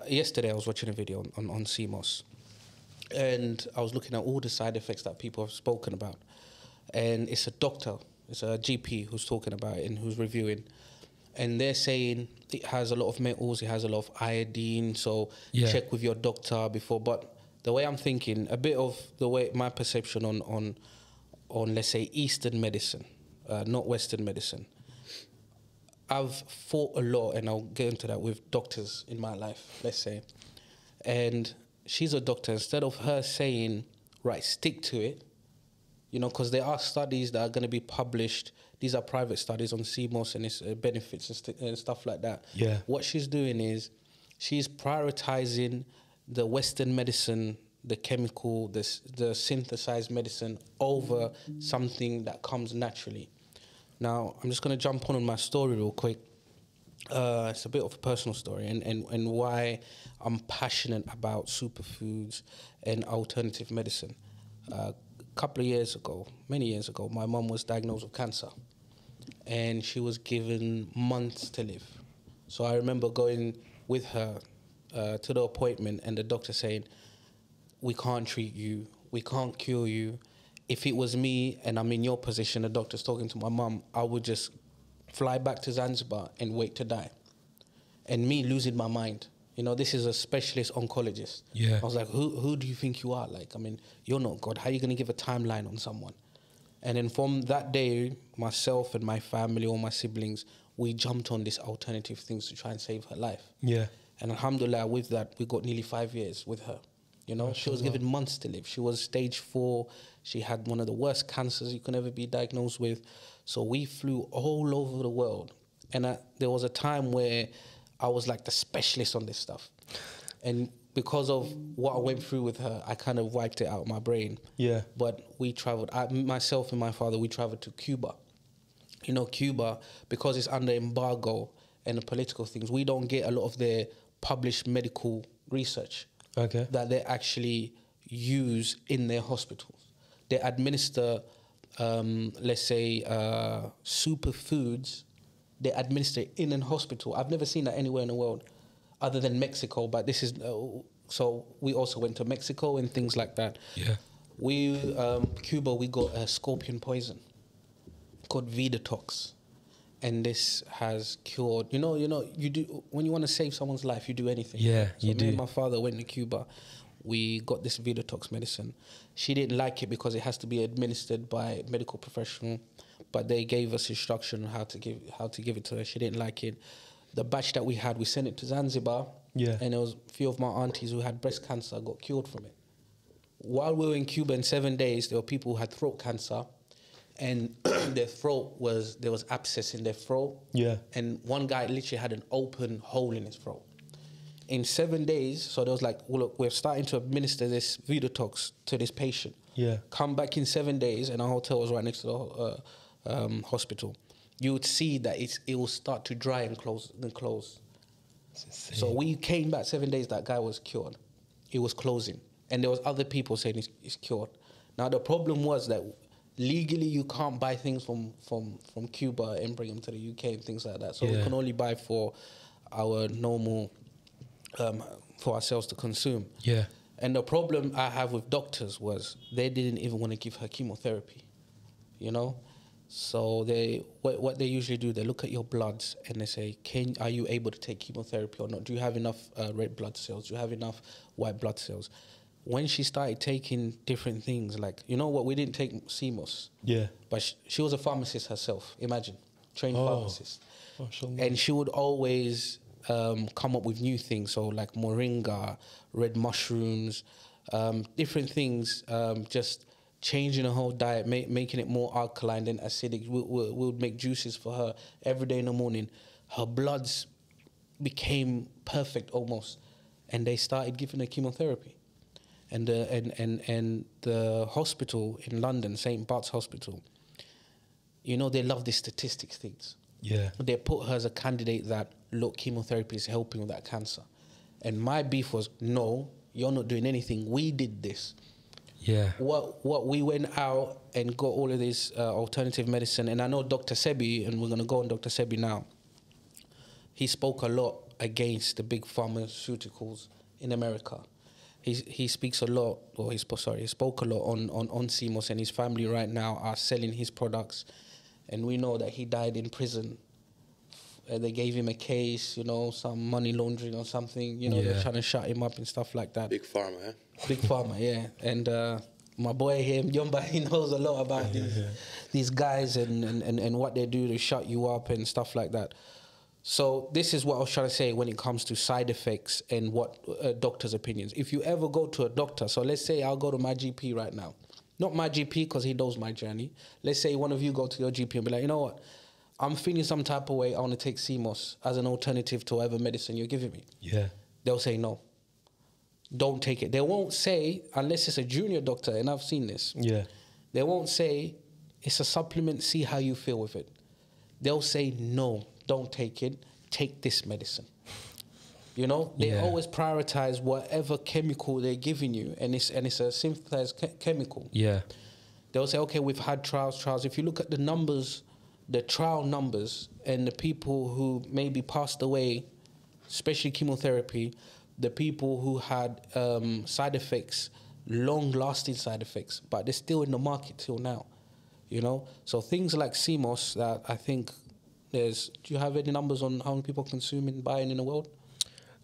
yesterday I was watching a video on CMOS, and I was looking at all the side effects that people have spoken about, and it's a doctor, it's a GP who's talking about it and who's reviewing, and they're saying it has a lot of metals, it has a lot of iodine, so check with your doctor before. But the way I'm thinking, a bit of the way my perception on let's say Eastern medicine, not Western medicine. I've fought a lot, and I'll get into that, with doctors in my life, let's say. And she's a doctor. Instead of her saying, right, stick to it, you know, because there are studies that are going to be published. These are private studies on CMOS and its benefits and stuff like that. Yeah. What she's doing is she's prioritizing the Western medicine, the chemical, the synthesized medicine over something that comes naturally. Now, I'm just going to jump on my story real quick. It's a bit of a personal story and why I'm passionate about superfoods and alternative medicine. A couple of years ago, many years ago, my mum was diagnosed with cancer, and she was given months to live. So I remember going with her to the appointment, and the doctor saying, we can't treat you, we can't cure you. If it was me and I'm in your position, the doctor's talking to my mum, I would just fly back to Zanzibar and wait to die. And me losing my mind. You know, this is a specialist oncologist. Yeah. I was like, who do you think you are? Like, I mean, you're not God. How are you going to give a timeline on someone? And then from that day, myself and my family, all my siblings, we jumped on these alternative things to try and save her life. Yeah. And alhamdulillah, with that, we got nearly 5 years with her. You know, she was given months to live. She was stage 4. She had one of the worst cancers you can ever be diagnosed with. So we flew all over the world. And there was a time where I was like the specialist on this stuff. And because of what I went through with her, I kind of wiped it out of my brain. Yeah. But we traveled, myself and my father, we traveled to Cuba. You know, Cuba, because it's under embargo and the political things, we don't get a lot of their published medical research. Okay. That they actually use in their hospitals. They administer, let's say, superfoods. They administer it in a hospital. I've never seen that anywhere in the world, other than Mexico. But this is so. We also went to Mexico and things like that. Yeah. Cuba, we got a scorpion poison called Vidatox. And this has cured. You know, you do when you want to save someone's life, you do anything. Yeah, so you do. Me and my father went to Cuba. We got this Vidatox medicine. She didn't like it because it has to be administered by a medical professional. But they gave us instruction on how to give it to her. She didn't like it. the batch that we had, we sent it to Zanzibar. Yeah. And there was a few of my aunties who had breast cancer got cured from it. While we were in Cuba in 7 days, there were people who had throat cancer, and their throat there was abscess in their throat. Yeah. And one guy literally had an open hole in his throat. In 7 days, so there was like, well, look, we're starting to administer this Vidotox to this patient. Yeah. Come back in 7 days, and our hotel was right next to the hospital. You would see that it will start to dry and close. So we came back 7 days, that guy was cured. It was closing. And there was other people saying he's cured. Now, the problem was that legally you can't buy things from Cuba and bring them to the UK and things like that. So we can only buy for our normal, for ourselves to consume. Yeah. And the problem I have with doctors was they didn't even want to give her chemotherapy, you know? So what they usually do, they look at your bloods and they say, are you able to take chemotherapy or not? Do you have enough red blood cells? Do you have enough white blood cells? When she started taking different things, like, you know what, we didn't take CMOS. Yeah. But she was a pharmacist herself, imagine, trained pharmacist. Oh, and she would always come up with new things, so like moringa, red mushrooms, different things, just changing her whole diet, making it more alkaline than acidic. We would make juices for her every day in the morning. Her bloods became perfect almost, and they started giving her chemotherapy. And the hospital in London, St. Bart's Hospital, you know, they love these statistics things. Yeah. They put her as a candidate that, look, chemotherapy is helping with that cancer. And my beef was, no, you're not doing anything. We did this. Yeah. What we went out and got all of this alternative medicine, and I know Dr. Sebi, and we're going to go on Dr. Sebi now, he spoke a lot against the big pharmaceuticals in America. He speaks a lot, or he spoke a lot on CMOS, and his family right now are selling his products. And we know that he died in prison. They gave him a case, you know, some money laundering or something. You know, they're trying to shut him up and stuff like that. Big pharma, eh? Big pharma, yeah. And my boy here, Yomba, he knows a lot about these guys and what they do to shut you up and stuff like that. So this is what I was trying to say when it comes to side effects and what doctors' opinions. If you ever go to a doctor, so let's say I'll go to my GP right now. Not my GP because he knows my journey. Let's say one of you go to your GP and be like, you know what? I'm feeling some type of way. I want to take CMOS as an alternative to whatever medicine you're giving me. Yeah. They'll say no. Don't take it. They won't say, unless it's a junior doctor, and I've seen this. Yeah. They won't say, it's a supplement, see how you feel with it. They'll say, no, don't take it. Take this medicine. You know, they always prioritize whatever chemical they're giving you, and it's a synthesized chemical. Yeah. They'll say, okay, we've had trials. If you look at the numbers, the trial numbers, and the people who maybe passed away, especially chemotherapy, the people who had side effects, long-lasting side effects, but they're still in the market till now, you know? So things like CMOS that I think do you have any numbers on how many people consume and buying in the world?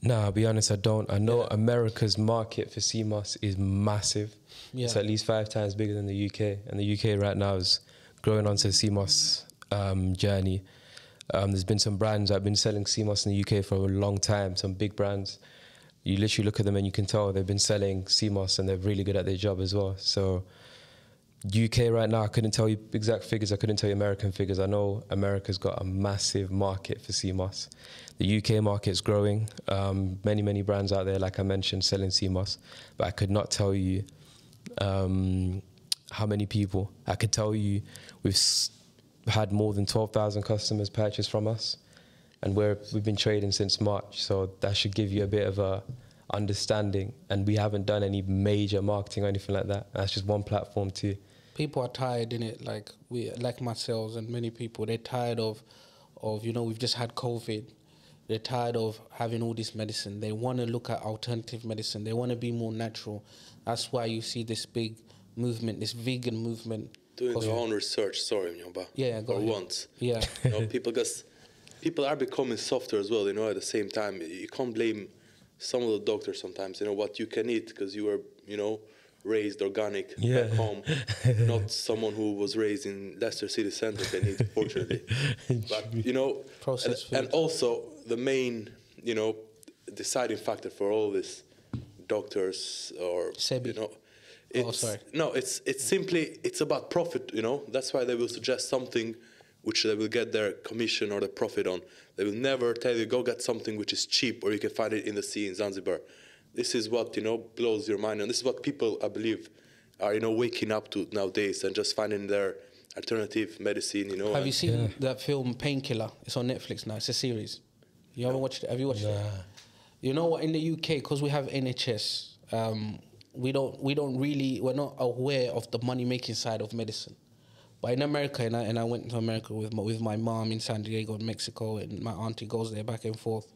No, I'll be honest, I don't. I know America's market for CMOS is massive. Yeah. It's at least 5 times bigger than the UK. And the UK right now is growing onto the CMOS journey. There's been some brands that have been selling CMOS in the UK for a long time, some big brands. You literally look at them and you can tell they've been selling CMOS and they're really good at their job as well. So UK right now, I couldn't tell you exact figures. I couldn't tell you American figures. I know America's got a massive market for CMOS. The UK market's growing. Many, many brands out there, like I mentioned, selling CMOS. But I could not tell you how many people. I could tell you we've had more than 12,000 customers purchase from us. And we've been trading since March. So that should give you a bit of a understanding. And we haven't done any major marketing or anything like that. That's just one platform too. People are tired, innit? Like myself and many people, they're tired of you know, we've just had COVID. They're tired of having all this medicine. They want to look at alternative medicine. They want to be more natural. That's why you see this big movement, this vegan movement. Doing their own research, sorry, Nyoba. Yeah, go ahead. Once. Yeah. You know, people are becoming softer as well, you know, at the same time. You can't blame some of the doctors sometimes, you know, what you can eat because you were, you know, raised organic back home. Not someone who was raised in Leicester City Centre can eat, fortunately. But, you know, processed food. And also, the main, you know, deciding factor for all this doctors or Sebi. You know, it's simply it's about profit. You know, that's why they will suggest something which they will get their commission or the profit on. They will never tell you go get something which is cheap or you can find it in the sea in Zanzibar. This is what, you know, blows your mind, and this is what people, I believe, are, you know, waking up to nowadays and just finding their alternative medicine, you know. Have you seen that film Painkiller? It's on Netflix now. It's a series. You haven't watched it? Have you watched it? You know what? In the UK, because we have NHS, we're not aware of the money making side of medicine. But in America, and I went to America with my mom in San Diego and Mexico, and my auntie goes there back and forth.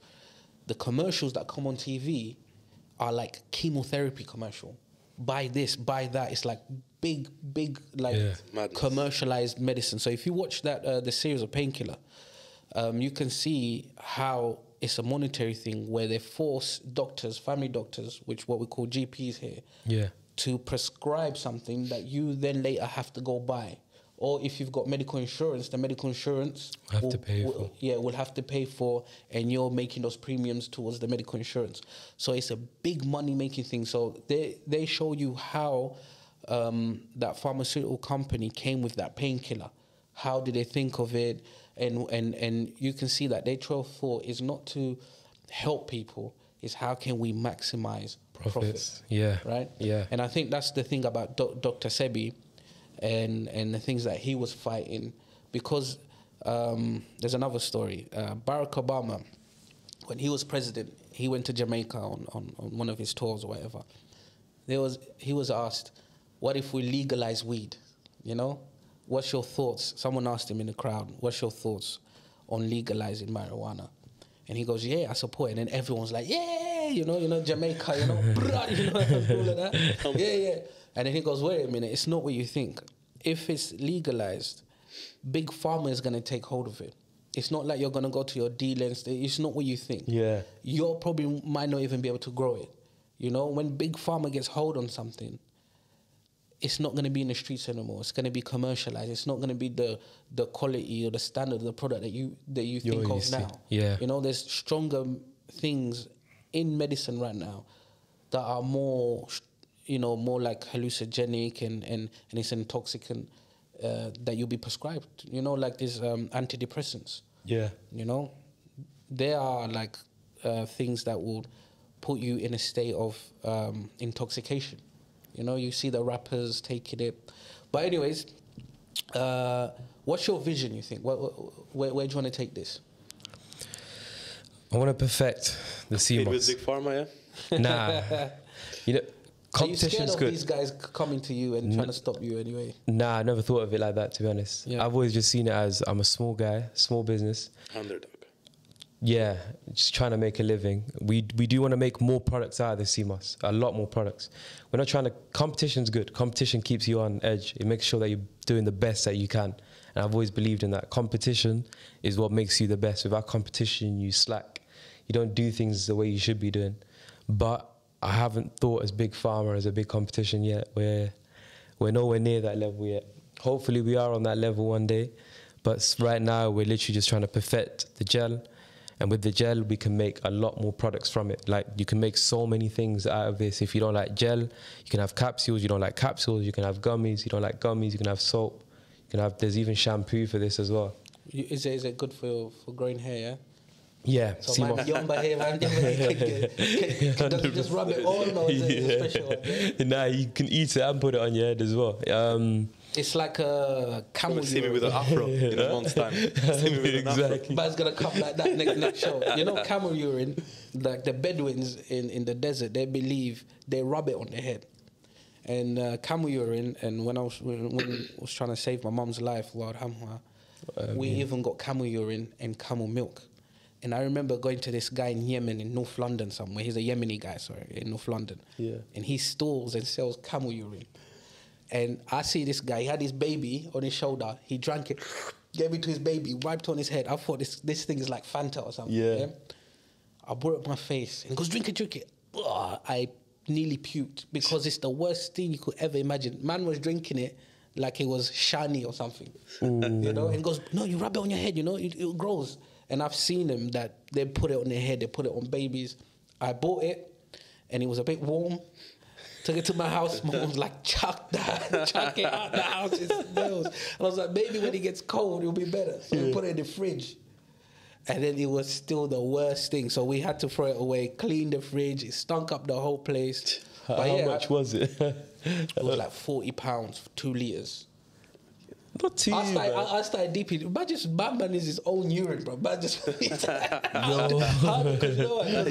The commercials that come on TV are like chemotherapy commercial. Buy this, buy that. It's like big, like commercialized medicine. So if you watch that the series of Painkiller, you can see how it's a monetary thing where they force doctors, family doctors, which what we call GPs here, to prescribe something that you then later have to go buy. Or if you've got medical insurance, the medical insurance will have to pay for, and you're making those premiums towards the medical insurance. So it's a big money-making thing. So they show you how that pharmaceutical company came with that painkiller. How did they think of it? And you can see that their trail of thought is not to help people, it's how can we maximize profits. Right? Yeah. And I think that's the thing about Dr. Sebi, and the things that he was fighting, because there's another story. Barack Obama, when he was president, he went to Jamaica on one of his tours or whatever. He was asked, what if we legalize weed? You know, what's your thoughts? Someone asked him in the crowd, what's your thoughts on legalizing marijuana? And he goes, yeah, I support it. And then everyone's like, yeah, you know, Jamaica, you know, all of that. Yeah. And then he goes, wait a minute, it's not what you think. If it's legalized, big pharma is going to take hold of it. It's not like you're going to go to your dealer and say, it's not what you think. Yeah. You probably might not even be able to grow it. You know, when big pharma gets hold on something, it's not going to be in the streets anymore. It's going to be commercialized. It's not going to be the quality or the standard of the product that you think of now. Yeah. You know, there's stronger things in medicine right now that are more, you know, more like hallucinogenic and it's intoxicant that you'll be prescribed. You know, like these antidepressants. Yeah. You know, they are like things that will put you in a state of intoxication. You know, you see the rappers taking it. But anyways, what's your vision, you think? Where do you want to take this? I want to perfect the Sema. With big pharma, yeah? Nah. You know, competition's good. Are you scared of these guys coming to you and trying to stop you anyway? Nah, I never thought of it like that, to be honest. Yeah. I've always just seen it as I'm a small guy, small business. Underdog. Yeah, just trying to make a living. We do want to make more products out of the CMOS, a lot more products. We're not trying to, competition's good. Competition keeps you on edge. It makes sure that you're doing the best that you can. And I've always believed in that. Competition is what makes you the best. Without competition, you slack. You don't do things the way you should be doing. But I haven't thought as big pharma as a big competition yet. We're nowhere near that level yet. Hopefully we are on that level one day. But right now, we're literally just trying to perfect the gel. And with the gel, we can make a lot more products from it. Like, you can make so many things out of this. If you don't like gel, you can have capsules. You don't like capsules, you can have gummies. You don't like gummies, you can have soap. You can have, there's even shampoo for this as well. Is it good for growing hair, yeah? Yeah. So my yumba hair, man, can just rub it on, or is it a special one? Yeah? Nah, you can eat it and put it on your head as well. It's like a camel urine. See me with an afro in a month's time. See me with an afro. But it's going to come like that next show. You know, camel urine, like the Bedouins in the desert, they believe they rub it on their head. And camel urine, and when I was trying to save my mum's life, Lord Hamha, we even got camel urine and camel milk. And I remember going to this guy in Yemen, in North London somewhere. He's a Yemeni guy, in North London. Yeah. And he stores and sells camel urine. And I see this guy, he had his baby on his shoulder. He drank it, gave it to his baby, wiped on his head. I thought this thing is like Fanta or something. Yeah. I brought it up my face and he goes, drink it. Ugh, I nearly puked because it's the worst thing you could ever imagine. Man was drinking it like it was shiny or something. You know, and he goes, no, you rub it on your head, you know, it grows. And I've seen them that they put it on their head, they put it on babies. I bought it, and it was a bit warm. Took it to my house. Mom was like, chuck it out the house. It smells. And I was like, maybe when it gets cold, it'll be better. So we put it in the fridge. And then it was still the worst thing. So we had to throw it away, clean the fridge. It stunk up the whole place. How much was it? It was like £40 for 2 litres. Not too I started deeping. Man just man is his own urine, bro. Man just You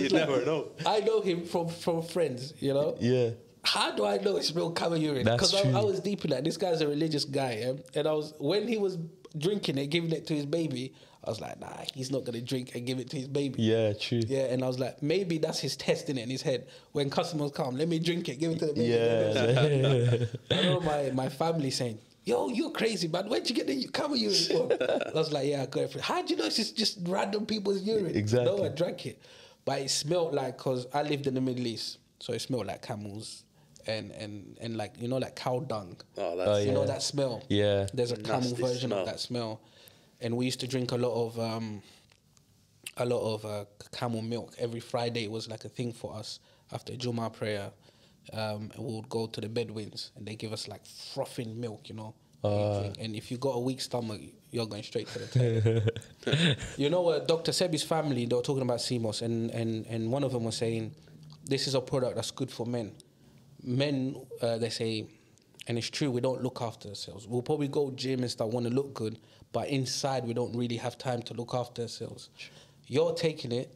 never know. I know him from friends, you know? Yeah. How do I know it's real camel urine? Because I was deep in that. This guy's a religious guy, yeah? And when he was drinking it, giving it to his baby, I was like, nah, he's not going to drink and give it to his baby. Yeah, true. Yeah, and I was like, maybe that's his test in his head. When customers come, let me drink it, give it to the baby. Yeah. I know my family saying, yo, you're crazy, man. Where'd you get the camel urine from? I was like, yeah, I got it from. How'd you know it's just random people's urine? Exactly. No, I drank it. But it smelled like, because I lived in the Middle East, so it smelled like camels and like, you know, like cow dung. Oh, that's... You know that smell? Yeah. There's a camel Nasty version smell. of that smell. And we used to drink a lot of camel milk. Every Friday it was like a thing for us after Jummah prayer. We would go to the Bedouins and they give us like frothing milk, you know. And if you got a weak stomach, you're going straight to the toilet. You know, Dr. Sebi's family, they were talking about CMOS, and one of them was saying, this is a product that's good for men. Men, they say, and it's true, we don't look after ourselves. We'll probably go gym and stuff, want to look good, but inside we don't really have time to look after ourselves. You're taking it.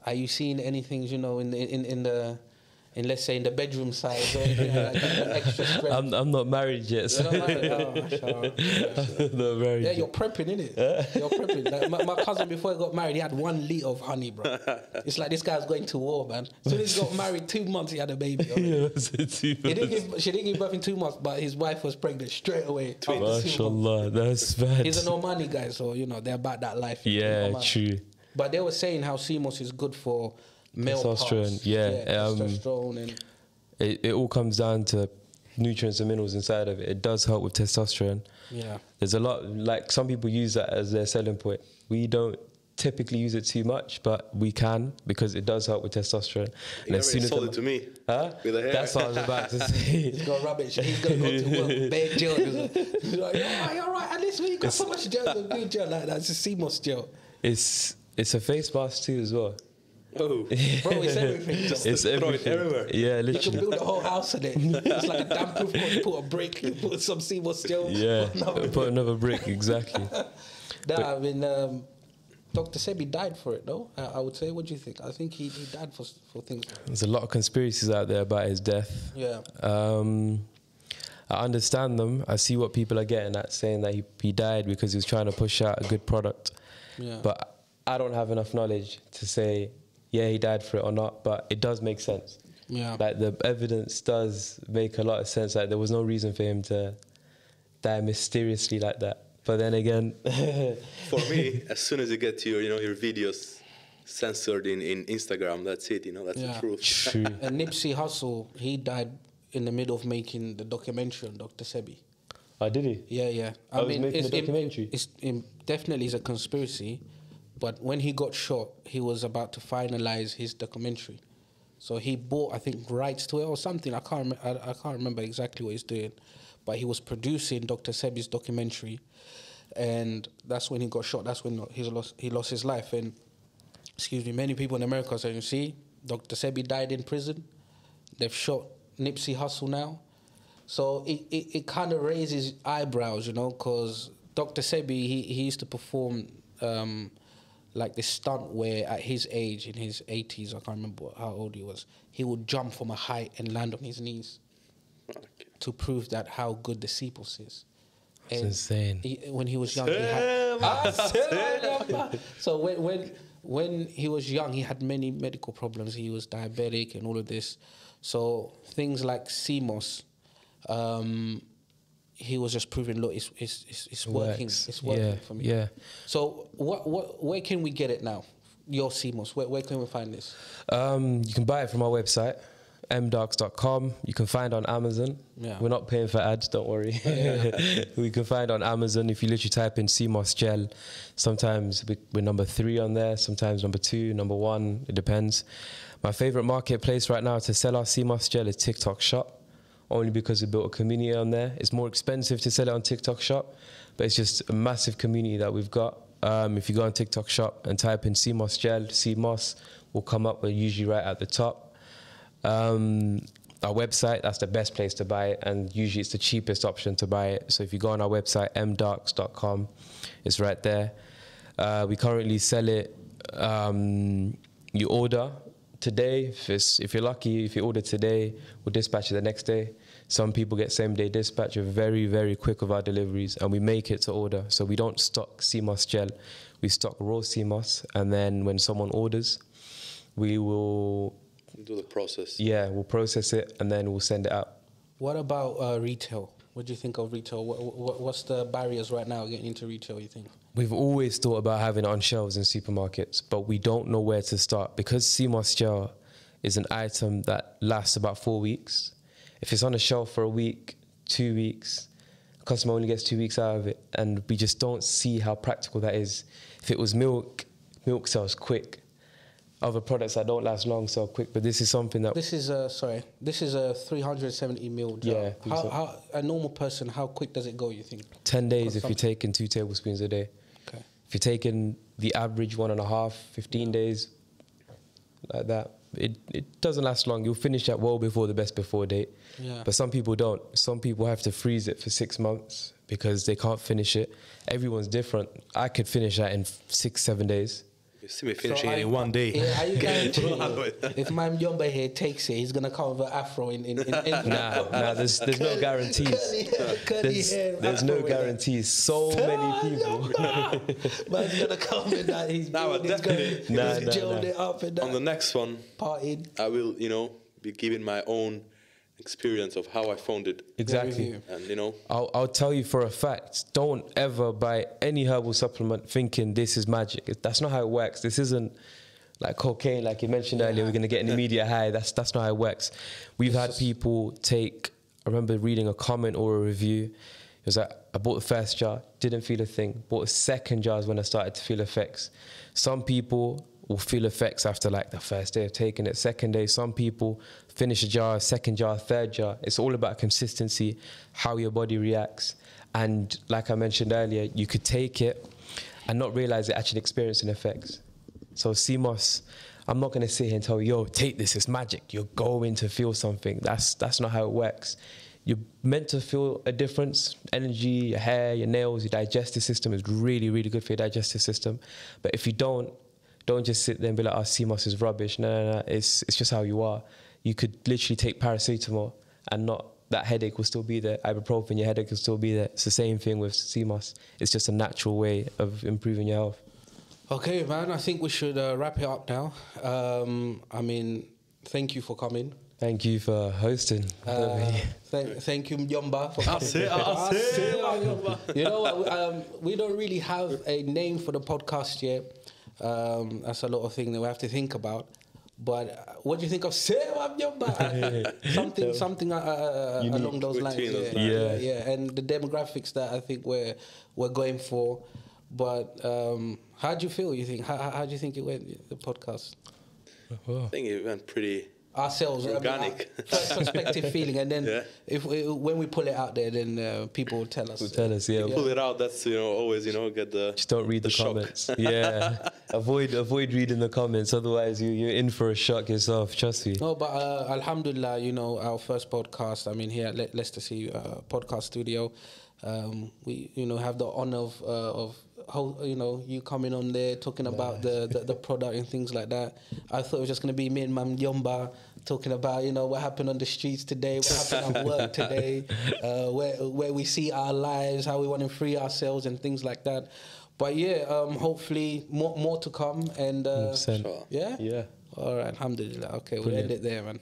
Are you seeing anything, you know, in let's say in the bedroom size or anything like extra strength? I'm not married yet. So. You're not married? I'm not married. Yeah, you're prepping, innit? You're prepping. Like my cousin, before he got married, he had 1 litre of honey, bro. It's like this guy's going to war, man. As soon as he got married, 2 months he had a baby. Yeah, she didn't give birth in 2 months, but his wife was pregnant straight away. MashaAllah, that's bad. He's an Omani guy, so, you know, they're about that life. Yeah, true. But they were saying how CMOS is good for male testosterone, parts. Testosterone and it all comes down to nutrients and minerals inside of it. It does help with testosterone. Yeah. There's a lot, like some people use that as their selling point. We don't typically use it too much, but we can because it does help with testosterone. You already sold it to me. Huh? With the hair. That's what I was about to say. He's got rubbish. He's going to go to work with bad gel. He's like, you're right. At least when you got so much gel, good gel like that. It's a CMOS gel. It's a face mask too as well. Oh, bro, it's everything. It's everything. Everywhere. Yeah, You can literally. build a whole house in it. It's like a damn proof. You put a brick, you put some CMOS gel. Yeah, put another brick, exactly. I mean, Dr. Sebi died for it, though. I would say. What do you think? I think he died for things. There's a lot of conspiracies out there about his death. Yeah. I understand them. I see what people are getting at, saying that he died because he was trying to push out a good product. Yeah. But I don't have enough knowledge to say, yeah, he died for it or not, but it does make sense. Yeah. Like, the evidence does make a lot of sense. Like, there was no reason for him to die mysteriously like that. But then again... For me, as soon as you get to your videos censored in Instagram, that's it, that's the truth. True. And Nipsey Hussle, he died in the middle of making the documentary on Dr. Sebi. Oh, did he? Yeah. I mean, making the documentary? It's definitely is a conspiracy, but when he got shot, he was about to finalize his documentary. So he bought, I think, rights to it or something. I can't remember exactly what he's doing, but he was producing Dr. Sebi's documentary, and that's when he got shot. That's when he lost his life. And many people in America are saying, see, Dr. Sebi died in prison. They've shot Nipsey Hussle now. So it kind of raises eyebrows, because Dr. Sebi, he used to perform like this stunt where at his age, in his 80s, I can't remember how old he was, he would jump from a height and land on his knees to prove that how good the CPOS is. That's insane. When he was young, he had... So when he was young, he had many medical problems. He was diabetic and all of this. So things like CMOS, he was just proving, look, it's working. It's working for me. Yeah. So where can we get it now? Your CMOS, where can we find this? You can buy it from our website. mdarks.com. You can find on Amazon. Yeah. We're not paying for ads, don't worry. Yeah. We can find on Amazon if you literally type in sea moss gel. Sometimes we're number 3 on there, sometimes number 2, number 1, it depends. My favorite marketplace right now to sell our sea moss gel is TikTok Shop, only because we built a community on there. It's more expensive to sell it on TikTok Shop, but it's just a massive community that we've got. If you go on TikTok Shop and type in sea moss gel, sea moss will come up. We're usually right at the top. Our website, that's the best place to buy it, and usually it's the cheapest option to buy it. So if you go on our website, mdarks.com, it's right there. We currently sell it, you order today, if you're lucky, if you order today, we'll dispatch it the next day. Some people get same day dispatch. We're very, very quick with our deliveries, and we make it to order. So we don't stock sea moss gel, we stock raw sea moss, and then when someone orders, we will do the process. Yeah, we'll process it and then we'll send it out. What about retail? What do you think of retail? What's the barriers right now getting into retail, you think? We've always thought about having it on shelves in supermarkets, but we don't know where to start. Because sea moss gel is an item that lasts about 4 weeks. If it's on a shelf for a week, 2 weeks, the customer only gets 2 weeks out of it, and we just don't see how practical that is. If it was milk, milk sells quick. Other products that don't last long sell quick, but this is something that... This is a 370 ml jar. Yeah. How a normal person, how quick does it go, you think? 10 days if you're taking 2 tablespoons a day. Okay. If you're taking the average 1.5, 15 days, like that, it doesn't last long. You'll finish that well before the best before date. Yeah. But some people don't. Some people have to freeze it for 6 months because they can't finish it. Everyone's different. I could finish that in 6-7 days. You see me finishing it in 1 day. Yeah, are you guaranteed? If my Yomba here takes it, he's gonna come with an afro in Nah, there's no guarantees. There's no guarantees. So many people. Man's gonna come in that he's gelled it up and that. On the next one, partying. I will, be giving my own experience of how I found it. Exactly. And I'll tell you for a fact, don't ever buy any herbal supplement thinking this is magic. That's not how it works. This isn't like cocaine, like you mentioned earlier, we're going to get an immediate high. That's not how it works. We've had people take, I remember reading a comment or a review. It was like, I bought the first jar, didn't feel a thing. Bought a second jar when I started to feel effects. Some people will feel effects after like the first day of taking it, second day. Some people finish a jar, second jar, third jar. It's all about consistency, how your body reacts. And like I mentioned earlier, you could take it and not realize it actually experiencing effects. So sea moss, I'm not gonna sit here and tell you, yo, take this, it's magic. You're going to feel something. That's not how it works. You're meant to feel a difference. Energy, your hair, your nails, your digestive system is really, really good for your digestive system. But if you don't just sit there and be like, oh, sea moss is rubbish. No. It's just how you are. You could literally take paracetamol and that headache will still be there. Ibuprofen, your headache will still be there. It's the same thing with sea moss. It's just a natural way of improving your health. Okay, man, I think we should wrap it up now. Thank you for coming. Thank you for hosting. Thank you, Yomba, for coming. I'll say. You know what? We don't really have a name for the podcast yet. That's a lot of things that we have to think about. But what do you think of Sema Yomba? something along those lines. Yeah. And the demographics that I think we're going for. But how do you feel? You think how do you think it went, the podcast? I think it went pretty ourselves organic. First perspective feeling, and then when we pull it out there, then people will tell us. Pull it out. That's always get the. Just don't read the comments. Yeah, avoid reading the comments. Otherwise, you're in for a shock yourself. Trust me. No, but Alhamdulillah, our first podcast. Here at Leicester City podcast studio. We have the honor of you coming on there talking about the product and things like that. I thought it was just going to be me and Mam Yomba talking about what happened on the streets today, what happened at work today, where we see our lives, how we want to free ourselves and things like that. But hopefully more to come and yeah. All right, alhamdulillah. Okay, we'll end it there, man.